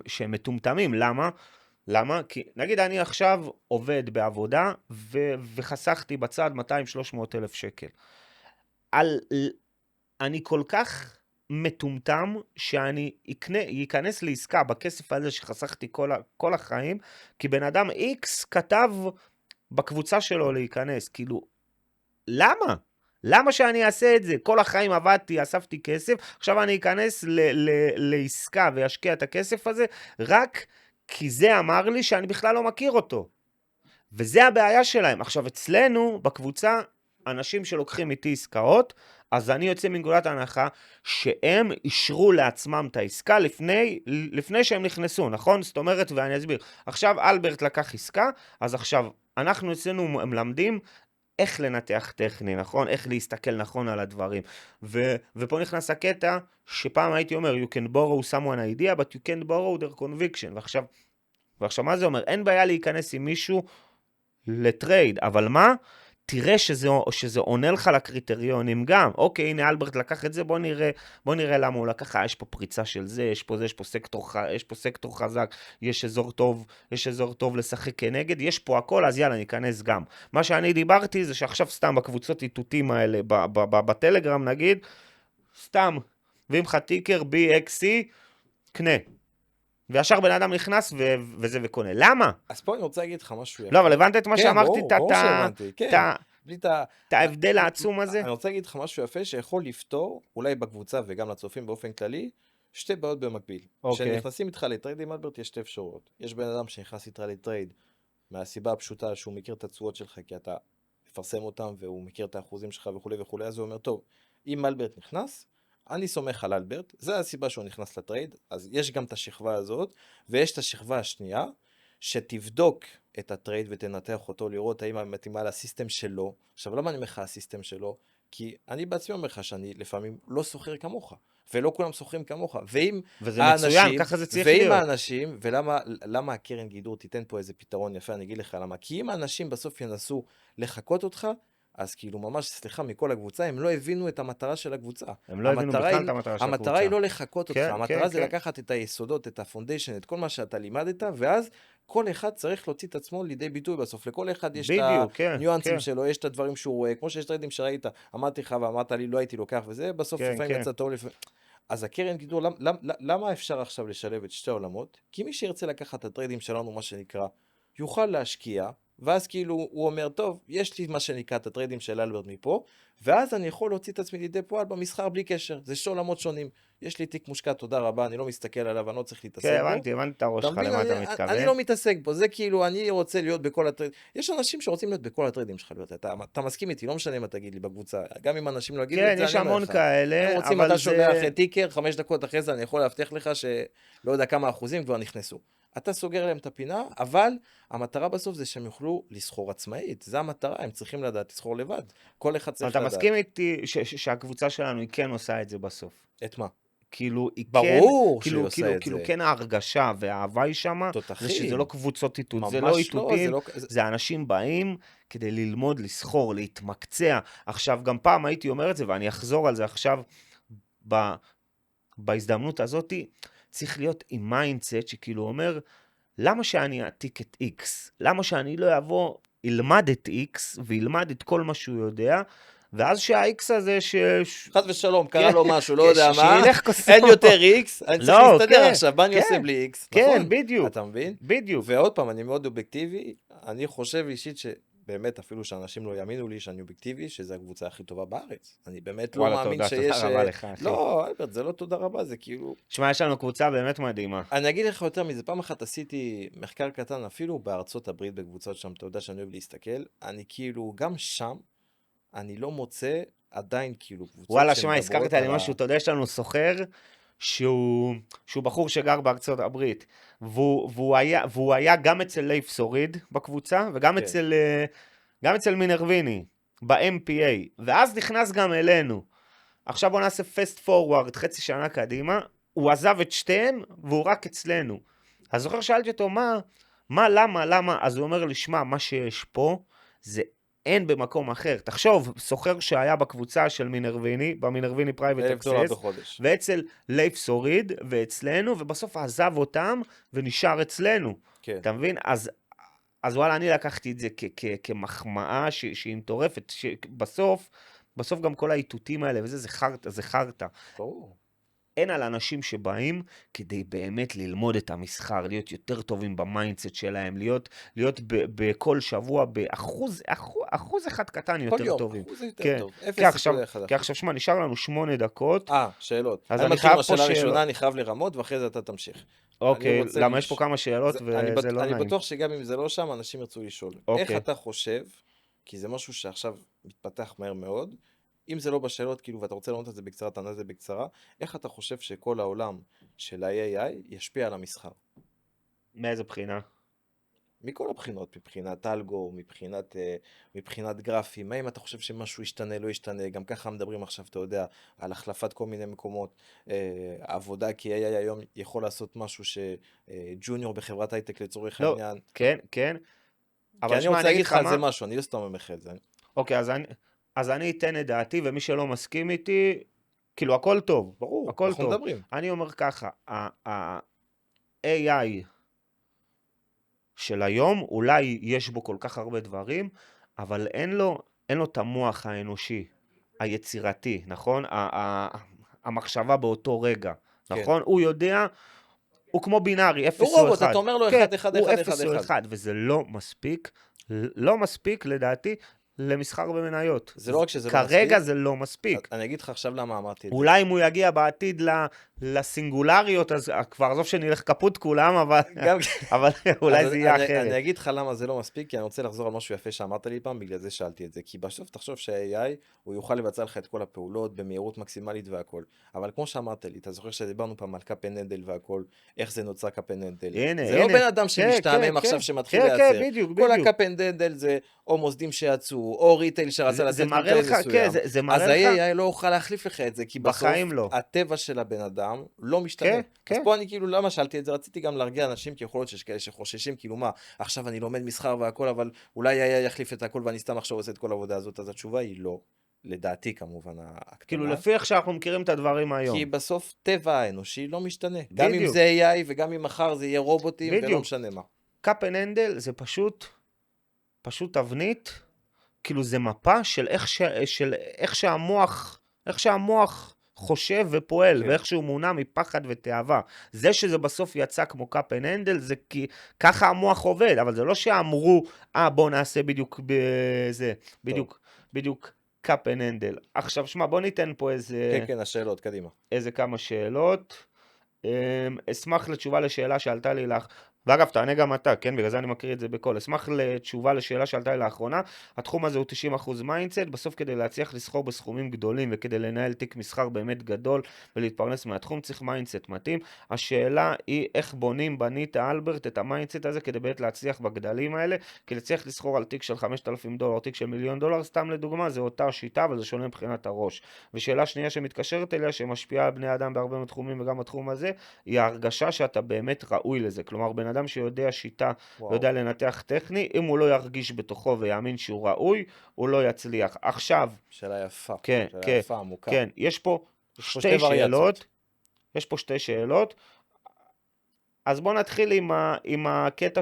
שהם מטומטמים. למה? למה? כי נגיד אני עכשיו עובד בעבודה וחסכתי בצד 200-300 אלף שקל. אני כל כך מטומטם שאני אכנס לעסקה בכסף הזה שחסכתי כל החיים, כי בן אדם X כתב בקבוצה שלו להיכנס. כאילו, למה? למה שאני אעשה את זה? כל החיים עבדתי, אספתי כסף, עכשיו אני אכנס לעסקה וישקיע את הכסף הזה, רק כי זה אמר לי שאני בכלל לא מכיר אותו. וזה הבעיה שלהם. עכשיו, אצלנו, בקבוצה, אנשים שלוקחים איתי עסקאות, אז אני יוצא מנקודת ההנחה שהם אישרו לעצמם את העסקה לפני שהם נכנסו, נכון? זאת אומרת, ואני אסביר. עכשיו אלברט לקח עסקה, אז עכשיו אנחנו אצלנו מלמדים איך לנתח טכני, נכון? איך להסתכל נכון על הדברים. ופה נכנס הקטע שפעם הייתי אומר, you can borrow someone idea, but you can't borrow their conviction. ועכשיו מה זה אומר? אין בעיה להיכנס עם מישהו לטרייד, אבל מה? תראה שזה עונה לך לקריטריונים גם. אוקיי, הנה אלברט לקח את זה, בוא נראה למה הוא לקח. יש פה פריצה של זה, יש פה סקטור חזק, יש אזור טוב לשחק כנגד, יש פה הכל, אז יאללה, ניכנס גם. מה שאני דיברתי זה שעכשיו סתם בקבוצות איתותים האלה, בטלגרם נגיד, סתם, ואם לך טיקר BXC, קנה. וישר בן אדם נכנס וזה וקונה. למה? אז פה אני רוצה להגיד לך משהו יפה. לא, אבל הבנת את מה שאמרתי? ברור שהבנתי, כן. את ההבדל העצום הזה? אני רוצה להגיד לך משהו יפה שיכול לפתור, אולי בקבוצה וגם לצופים באופן כללי, שתי בעיות במקביל. כשנכנסים איתך לטרייד עם אלברט יש שתי אפשרויות. יש בן אדם שנכנס איתך לטרייד מהסיבה הפשוטה שהוא מכיר את התשואות שלך, כי אתה מפרסם אותם והוא מכיר את האחוזים שלך וכו' וכו', אז הוא אומר, טוב, אם אלברט נכנס, אני סומך על אלברט, זה הסיבה שהוא נכנס לטרייד, אז יש גם את השכבה הזאת, ויש את השכבה השנייה, שתבדוק את הטרייד ותנתח אותו, לראות האם היא מתאימה לסיסטם שלו. עכשיו, למה אני אומר לך הסיסטם שלו? כי אני בעצמי אומר לך שאני לפעמים לא סוחר כמוך, ולא כולם סוחרים כמוך, וזה מצוין, ככה זה צריך להיות. ואם האנשים, ולמה הקרן גידור תיתן פה איזה פתרון יפה, אני אגיד לך למה, כי אם האנשים בסוף ינסו לחכות אותך, אז כאילו ממש, סליחה, מכל הקבוצה, הם לא הבינו את המטרה של הקבוצה. הם לא הבינו בכלל את המטרה של הקבוצה. המטרה היא לא לחכות אותך, כן, המטרה כן, זה כן. לקחת את היסודות, את הפונדיישן, את כל מה שאתה לימדת, ואז כל אחד צריך להוציא את עצמו לידי ביטוי בסוף. לכל אחד יש בדיוק, את כן, הניואנסים כן. שלו, יש את הדברים שהוא רואה, כמו שיש טריידים שראית, אמרתי לך ואמרת לי, לא הייתי לוקח וזה, בסוף כן, לפעמים כן. יצא טוב לפעמים. אז הקרן גידור, למה אפשר עכשיו לשלב את שתי העולמות? כי מי שירצה לקחת את הטריידים שלנו, מה שנקרא, יוכל להשקיע, ואז כאילו הוא אומר, טוב, יש לי מה שנקרא את הטריידים של אלברט מפה, ואז אני יכול להוציא את עצמי לידי פועל במסחר בלי קשר. זה שתי עולמות שונים. יש לי תיק מושקע, תודה רבה, אני לא מסתכל עליו, אני לא צריך להתעסק כן, בו. הבנתי את הראש שלך למה אתה מתכוון. אני לא מתעסק בו, זה כאילו, אני רוצה להיות בכל הטריידים. יש אנשים שרוצים להיות בכל הטריידים שלך להיות. אתה מסכים איתי, לא משנה מה תגיד לי בקבוצה. גם אם אנשים לא יגידו את זה, כן, יש המון כאלה, הם רוצים, אבל אתה זה... שולח טיקר, 5 דקות אחרי זה אני יכול להבטיח לך שלא יודע כמה אחוזים כבר נכנסו. אתה סוגר להם את הפינה, אבל המטרה בסוף זה שהם יוכלו לסחור עצמאית. זה המטרה, הם צריכים לדעת לסחור לבד. כל אחד צריך לדעת. אתה מסכים איתי שהקבוצה שלנו היא כן עושה את זה בסוף? את מה? כאילו, היא ברור כן, שהיא עושה את כאילו, זה. כן ההרגשה והאהבה היא שמה, זה שזה לא קבוצות איתות, זה לא איתותים, זה אנשים באים כדי ללמוד, לסחור, להתמקצע. עכשיו, גם פעם הייתי אומר את זה, ואני אחזור על זה עכשיו, בהזדמנות הזאת, צריך להיות עם מיינדסט שכאילו אומר, למה שאני אעתיק את X? למה שאני לא אבוא, ילמד את X, וילמד את כל מה שהוא יודע, ואז שה-X הזה חס ושלום, קרה כן, לו משהו, לא יודע מה, שילך כוסו. אין יותר X, אני צריך לא, להסתדר כן, עכשיו, מה אני עושה כן, בלי X, כן, נכון? בדיוק, אתה מבין? בדיוק. ועוד פעם, אני מאוד אובייקטיבי, אני חושב אישית שבאמת אפילו שאנשים לא יאמינו לי שאני אובייקטיבי, שזו הקבוצה הכי טובה בארץ. אני באמת לא וואלה, מאמין תודה שיש... רבה לך, אחי. לא, אלברט, זה לא תודה רבה, זה כאילו... תשמע, יש לנו קבוצה באמת מדהימה. אני אגיד לך יותר מזה, פעם אחת עשיתי מחקר קטן, אפילו בארצות הברית, בקבוצות שם, אתה יודע שאני אוהב להסתכל, אני כאילו, גם שם, אני לא מוצא עדיין כאילו קבוצות וואלה, שמע, שמדברות הזכרת לי על משהו, אתה יודע, יש לנו סוחר שהוא בחור שגר בארצות הברית, והוא היה גם אצל לייף סוריד בקבוצה, וגם כן. גם אצל מינרוויני, ב-MPA, ואז נכנס גם אלינו. עכשיו בוא נעשה fast forward, חצי שנה קדימה, הוא עזב את שתיהם, והוא רק אצלנו. אז זוכר, שאלתי אותו, למה? אז הוא אומר לי, שמע, מה שיש פה, זה אין במקום אחר. תחשוב, סוחר שהיה בקבוצה של מינרוויני, במינרוויני פרייבט $1,000 אקסס, בחודש. ואצל לייף סוריד, ואצלנו, ובסוף עזב אותם, ונשאר אצלנו. כן. אתה מבין? אז וואלה, אני לקחתי את זה כמחמאה שהיא מטורפת, בסוף גם כל האיתותים האלה, וזה, זה חרטה. ברור. אין על אנשים שבאים כדי באמת ללמוד את המסחר, להיות יותר טובים במיינדסט שלהם, להיות בכל שבוע אחוז אחד קטן יותר כל טובים. יום, אחוז יותר כן. טוב. כי עכשיו, שמע, נשאר לנו 8 דקות. שאלות. אז אני אני מתחיל חייב עם פה השאלה שאלות. הראשונה, אני חייב לרמות, ואחרי זה אתה תמשיך. אוקיי, רוצה למה יש פה כמה שאלות וזה לא אני נעים. בטוח שגם אם זה לא שם, אנשים ירצו לשאול. אוקיי. איך אתה חושב, כי זה משהו שעכשיו מתפתח מהר מאוד, אם זה לא בשאלות, כאילו, ואתה רוצה לענות את זה בקצרה, תענה את זה בקצרה, איך אתה חושב שכל העולם של ה-AI ישפיע על המסחר? מאיזה בחינה? מכל הבחינות, מבחינת אלגו, מבחינת גרפים, מה אם אתה חושב שמשהו ישתנה, לא ישתנה, גם ככה מדברים עכשיו, אתה יודע, על החלפת כל מיני מקומות, עבודה, כי AI היום יכול לעשות משהו שג'וניור בחברת הייטק לצורך לא, העניין. כן. כי אבל אני שמע, רוצה אני להגיד אגיד לך לך על זה מה... משהו, אני לא סתם אומר לך את זה. אוקיי, אז אני אתן את דעתי, ומי שלא מסכים איתי, כאילו, הכל טוב. ברור, הכל אנחנו טוב. מדברים. אני אומר ככה, ה-AI של היום, אולי יש בו כל כך הרבה דברים, אבל אין לו את המוח האנושי, היצירתי, נכון? המחשבה באותו רגע, כן. נכון? הוא יודע, הוא כמו בינארי, 0 הוא או רובוט, 1. אתה אומר לו כן, 1, 1, הוא 1, 0 או 1, וזה לא מספיק לדעתי למסחר במניות. זה לא רק שזה לא כרגע מספיק. זה לא מספיק. אני אגיד לך עכשיו למה אמרתי את זה. אולי אם הוא יגיע בעתיד לסינגולריות, אז כבר עזוב שנלך כפות כולם, אבל אולי זה יהיה אחרת. אני אגיד לך למה זה לא מספיק, כי אני רוצה לחזור על משהו יפה שאמרת לי פעם, בגלל זה שאלתי את זה. כי בסוף תחשוב שה-AI, הוא יוכל לבצע לך את כל הפעולות במהירות מקסימלית והכל. אבל כמו שאמרת לי, אתה זוכר שדיברנו פעם על קאפ אנד הנדל והכל, איך זה נוצר קאפ אנד הנדל. זה לא בן אדם שמשתעמם עכשיו שמתחיל לייצר. כן, בדיוק. כל הקאפ אנד הנדל זה או מוסדים שיצאו, או ריטייל שרצה לצאת מוצר מסוים. אז ה-AI לא יוכל להחליף לך את זה, כי בסוף הטבע של הבן אדם לא משתנה. אז פה אני כאילו, למה שאלתי את זה? רציתי גם להרגיע אנשים, כי יכול להיות שיש כאלה שחוששים, כאילו מה, עכשיו אני לומד מסחר והכל, אבל אולי ה-AI יחליף את הכל ואני סתם עכשיו עושה את כל העבודה הזאת, אז התשובה היא לא. לדעתי כמובן הקטנה. כאילו לפי איך שאנחנו מכירים את הדברים היום. כי בסוף טבע האנושי לא משתנה. גם אם זה AI וגם אם מחר זה יהיה רובוטים ולא משנה מה. קאפ אנד הנדל זה פשוט תבנית, כאילו זה מפה של איך שהמוח חושב ופועל, ואיך שהוא מונע מפחד ותאווה. זה שזה בסוף יצא כמו קאפ אנד הנדל, זה כי ככה המוח עובד, אבל זה לא שאמרו, בוא נעשה בדיוק בזה, בדיוק קאפ אנד הנדל. עכשיו, שמע, בוא ניתן פה איזה... כן, השאלות, קדימה. איזה כמה שאלות. אשמח לתשובה לשאלה שעלתה לי לך. ואגב, תענה גם אתה, כן? בגלל זה אני מקריא את זה בכל. אשמח לתשובה לשאלה שעלתה לי לאחרונה. התחום הזה הוא 90% מיינדסט, בסוף כדי להצליח לסחור בסכומים גדולים וכדי לנהל תיק מסחר באמת גדול ולהתפרנס מהתחום, צריך מיינדסט מתאים. השאלה היא איך בנית אלברט את המיינדסט הזה כדי באמת להצליח בגדלים האלה, כי להצליח לסחור על תיק של $5,000, תיק של $1,000,000, סתם לדוגמה, זה אותה שיטה, אבל זה שונה מבחינת הראש. ושאלה שנייה שמתקשרת אליה, שמשפיעה על בני אדם בהרבה מתחומים וגם בתחום הזה, היא ההרגשה שאתה באמת ראוי לזה. כלומר, בן אדם שיודע שיטה, יודע לנתח טכני, אם הוא לא ירגיש בתוכו ויאמין שהוא ראוי, הוא לא יצליח. עכשיו... שאלה יפה. כן, שאלה יפה, עמוקה. כן, יש פה שתי שתי וריאציות. שאלות, יש פה שתי שאלות, אז בואו נתחיל עם הקטע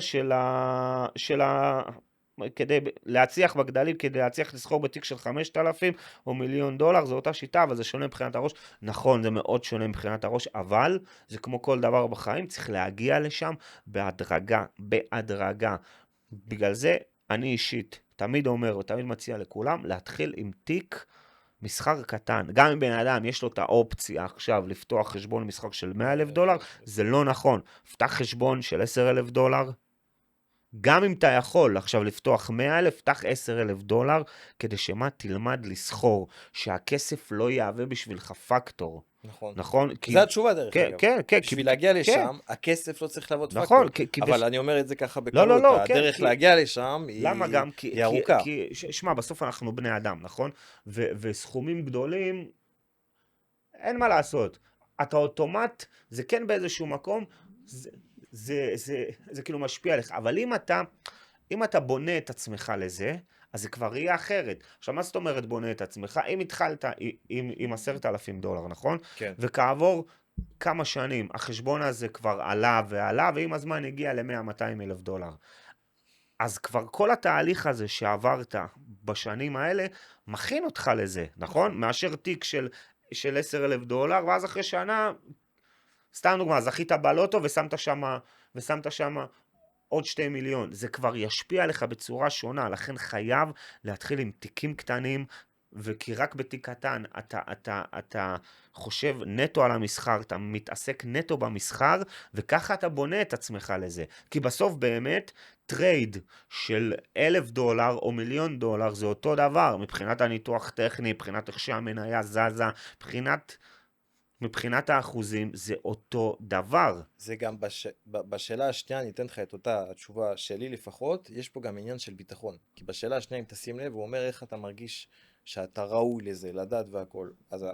כדי להצליח בגדלים, כדי להצליח לסחור בתיק של 5,000 או $1,000,000, זו אותה שיטה, אבל זה שונה מבחינת הראש. נכון, זה מאוד שונה מבחינת הראש, אבל זה כמו כל דבר בחיים, צריך להגיע לשם בהדרגה, בהדרגה. בגלל זה אני אישית תמיד אומר ותמיד מציע לכולם להתחיל עם תיק מסחר קטן. גם אם בן אדם יש לו את האופציה עכשיו לפתוח חשבון מסחר של $100,000, זה לא נכון. פתח חשבון של $10,000, גם אם אתה יכול עכשיו לפתוח 100,000, פתח $10,000, כדי שמה תלמד לסחור, שהכסף לא יהווה בשבילך פקטור. נכון. נכון? זה התשובה דרך כן, אגב. כן, כן. בשביל להגיע לשם, הכסף לא צריך להוות נכון, פקטור. אבל אני אומר את זה ככה בקלות, לא, לא, הדרך כן, להגיע לשם למה גם? היא ארוכה. שמע, בסוף אנחנו בני אדם, נכון? וסכומים גדולים, אין מה לעשות. אתה אוטומט, זה כן באיזשהו מקום, זה כאילו משפיע עליך. אבל אם אתה בונה את עצמך לזה, אז זה כבר יהיה אחרת. עכשיו, מה זאת אומרת בונה את עצמך? אם התחלת עם $10,000, נכון? כן. וכעבור כמה שנים, החשבון הזה כבר עלה ועלה, ועם הזמן הגיע ל$100,000-200,000. אז כבר כל התהליך הזה שעברת בשנים האלה, מכין אותך לזה, נכון? מאשר תיק של $10,000, ואז אחרי שנה, סתם דוגמה, זכית בלוטו ושמת שם עוד 2 מיליון. זה כבר ישפיע עליך בצורה שונה, לכן חייב להתחיל עם תיקים קטנים, וכי רק בתיק קטן אתה חושב נטו על המסחר, אתה מתעסק נטו במסחר, וככה אתה בונה את עצמך לזה. כי בסוף באמת טרייד של $1,000 או $1,000,000 זה אותו דבר, מבחינת הניתוח טכני, מבחינת איך שהמניה זזה, מבחינת האחוזים זה אותו דבר. זה גם בשאלה השנייה, אני אתן לך את אותה התשובה שלי לפחות, יש פה גם עניין של ביטחון. כי בשאלה השנייה, אם תשים לב, הוא אומר איך אתה מרגיש שאתה ראוי לזה, לדעת והכל. אז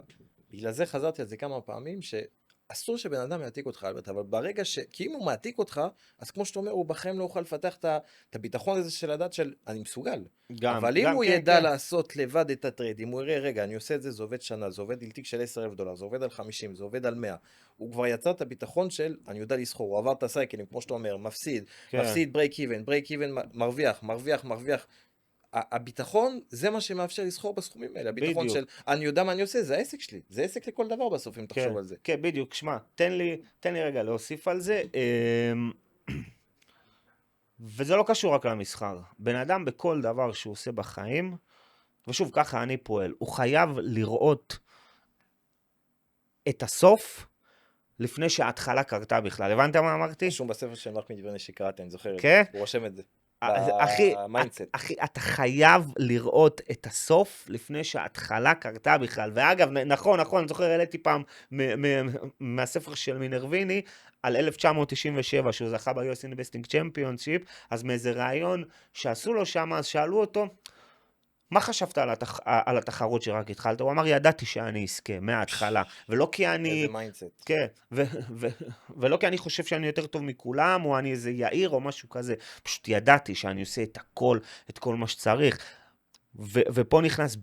בגלל זה חזרתי על זה כמה פעמים, שאסור שבן אדם יעתיק אותך, אלברט, אבל ברגע כי אם הוא מעתיק אותך, אז כמו שאתה אומר, הוא בחיים לא יוכל לפתח את הביטחון הזה של לדעת של אני מסוגל. אבל אם הוא ידע לעשות לבד את הטרייד, אם הוא יראה, רגע, אני עושה את זה, זה עובד שנה, זה עובד תיק של $10,000, זה עובד על 50, זה עובד על 100, הוא כבר יצר את הביטחון של, אני יודע לסחור, הוא עבר את הסייקלים, כמו שאתה אומר, מפסיד, break even, מרוויח. הביטחון זה מה שמאפשר לסחור בסכומים האלה, הביטחון של אני יודע מה אני עושה, זה העסק שלי, זה עסק לכל דבר בסוף אם תחשוב על זה. כן, בדיוק, שמע, תן לי רגע להוסיף על זה, וזה לא קשור רק למסחר, בן אדם בכל דבר שהוא עושה בחיים, ושוב ככה אני פועל, הוא חייב לראות את הסוף, לפני שההתחלה קרתה בכלל, הבנת מה אמרתי? רשום בספר של מרק מדברני שקראתי, אני זוכר את זה, כן? הוא רושם את זה. אחי, אתה חייב לראות את הסוף לפני שההתחלה קרתה בכלל. ואגב, נכון, אני זוכר, העליתי פעם מהספר של מינרוויני על 1997, שהוא זכה ב-US Investing Championship, אז מאיזה רעיון שעשו לו שם, אז שאלו אותו, מה חשבת על התחרות שרק התחלת? הוא אמר, ידעתי שאני אזכה מההתחלה, ולא כי אני... איזה מיינדסט. כן, ולא כי אני חושב שאני יותר טוב מכולם, או אני איזה יאיר או משהו כזה. פשוט ידעתי שאני עושה את כל מה שצריך. ופה נכנס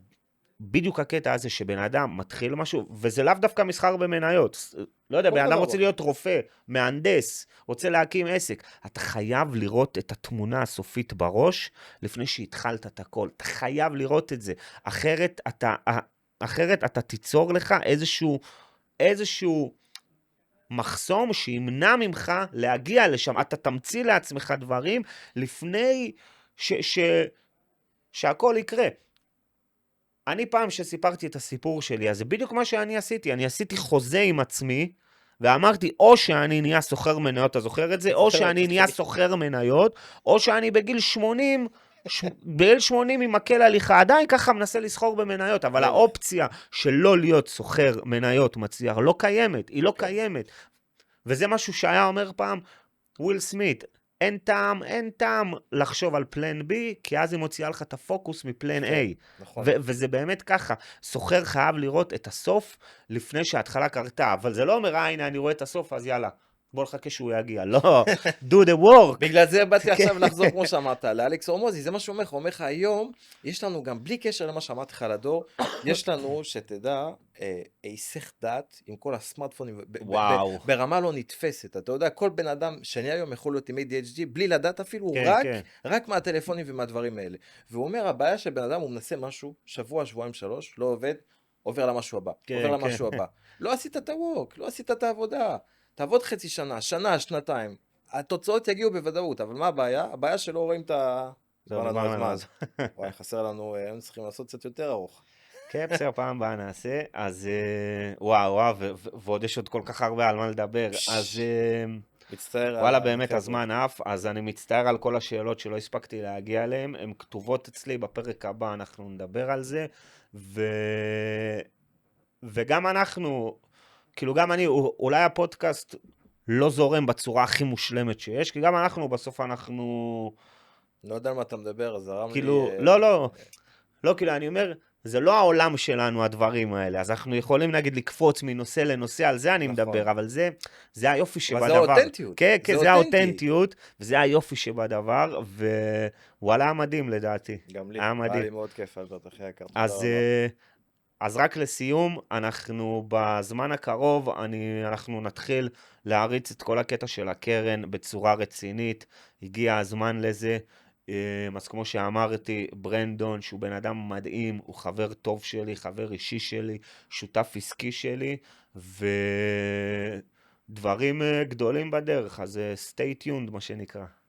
בדיוק הקטע הזה שבן אדם מתחיל משהו, וזה לאו דווקא מסחר במניות. לא יודע, בן אדם רוצה להיות רופא, מהנדס, רוצה להקים עסק. אתה חייב לראות את התמונה הסופית בראש, לפני שהתחלת את הכל. אתה חייב לראות את זה. אחרת אתה תיצור לך איזשהו מחסום שימנע ממך להגיע לשם. אתה תמציא לעצמך דברים לפני שהכל יקרה. אני פעם שסיפרתי את הסיפור שלי, אז זה בדיוק מה שאני עשיתי. אני עשיתי חוזה עם עצמי, ואמרתי, או שאני נהיה סוחר מניות, אתה זוכר את זה? או שאני נהיה סוחר מניות, או שאני בגיל 80, עם מקל הליכה, עדיין ככה מנסה לסחור במניות, אבל האופציה של לא להיות סוחר מניות מצליח לא קיימת, היא לא קיימת. וזה משהו שהיה אומר פעם, וויל סמית, אין טעם לחשוב על פלן B, כי אז היא מוציאה לך את הפוקוס מפלן A. נכון. וזה באמת ככה, סוחר חייב לראות את הסוף לפני שההתחלה קרתה, אבל זה לא אומר, הנה אני רואה את הסוף, אז יאללה, בוא נחכה שהוא יגיע. לא, do the work. בגלל זה באתי עכשיו לחזור, כמו שאמרת, לאלכס הורמוזי, זה מה שהוא אומר לך היום, יש לנו גם, בלי קשר למה שאמרתי לך על הדור, יש לנו, שתדע, היסח דעת עם כל הסמארטפונים, וואו. ברמה לא נתפסת. אתה יודע, כל בן אדם שני היום יכול להיות עם ADHD, בלי לדעת אפילו, כן, כן. רק מהטלפונים ומהדברים האלה. והוא אומר, הבעיה של בן אדם, הוא מנסה משהו, שבוע, שבועיים, 3, לא עובד, עובר למשהו הבא, כן, עובר כן. למשהו הבא. לא עשית את הווק, לא עשית את העבודה. תעבוד חצי שנה, שנה, שנתיים. התוצאות יגיעו בוודאות, אבל מה הבעיה? הבעיה שלא רואים את ה... זהו, נגמר לנו נגמר לנו הזמן. וואי, חסר לנו, היינו צריכים לעשות קצת יותר ארוך. כן, בסדר, פעם הבאה נעשה. אז וואו, ועוד יש עוד כל כך הרבה על מה לדבר. אז מצטער. וואלה, באמת הזמן עף, אז אני מצטער על כל השאלות שלא הספקתי להגיע אליהן. הן כתובות אצלי, בפרק הבא אנחנו נדבר על זה. וגם אנחנו, כאילו גם אני, אולי הפודקאסט לא זורם בצורה הכי מושלמת שיש, כי גם אנחנו, בסוף אנחנו... לא יודע על מה אתה מדבר, זרם לי... כאילו, לא, כאילו, אני אומר, זה לא העולם שלנו, הדברים האלה, אז אנחנו יכולים, נגיד, לקפוץ מנושא לנושא, על זה אני מדבר, אבל זה היופי שבדבר. אבל זה האותנטיות. כן, זה האותנטיות, וזה היופי שבדבר, ווואלה, היה מדהים לדעתי. גם לי, היה מדהים. לי מאוד כיף, אלברט, אחי יקר. אז רק לסיום, אנחנו בזמן הקרוב, אנחנו נתחיל להריץ את כל הקטע של הקרן בצורה רצינית, הגיע הזמן לזה, אז כמו שאמרתי, ברנדון, שהוא בן אדם מדהים, הוא חבר טוב שלי, חבר אישי שלי, שותף עסקי שלי, ודברים גדולים בדרך, אז stay tuned מה שנקרא.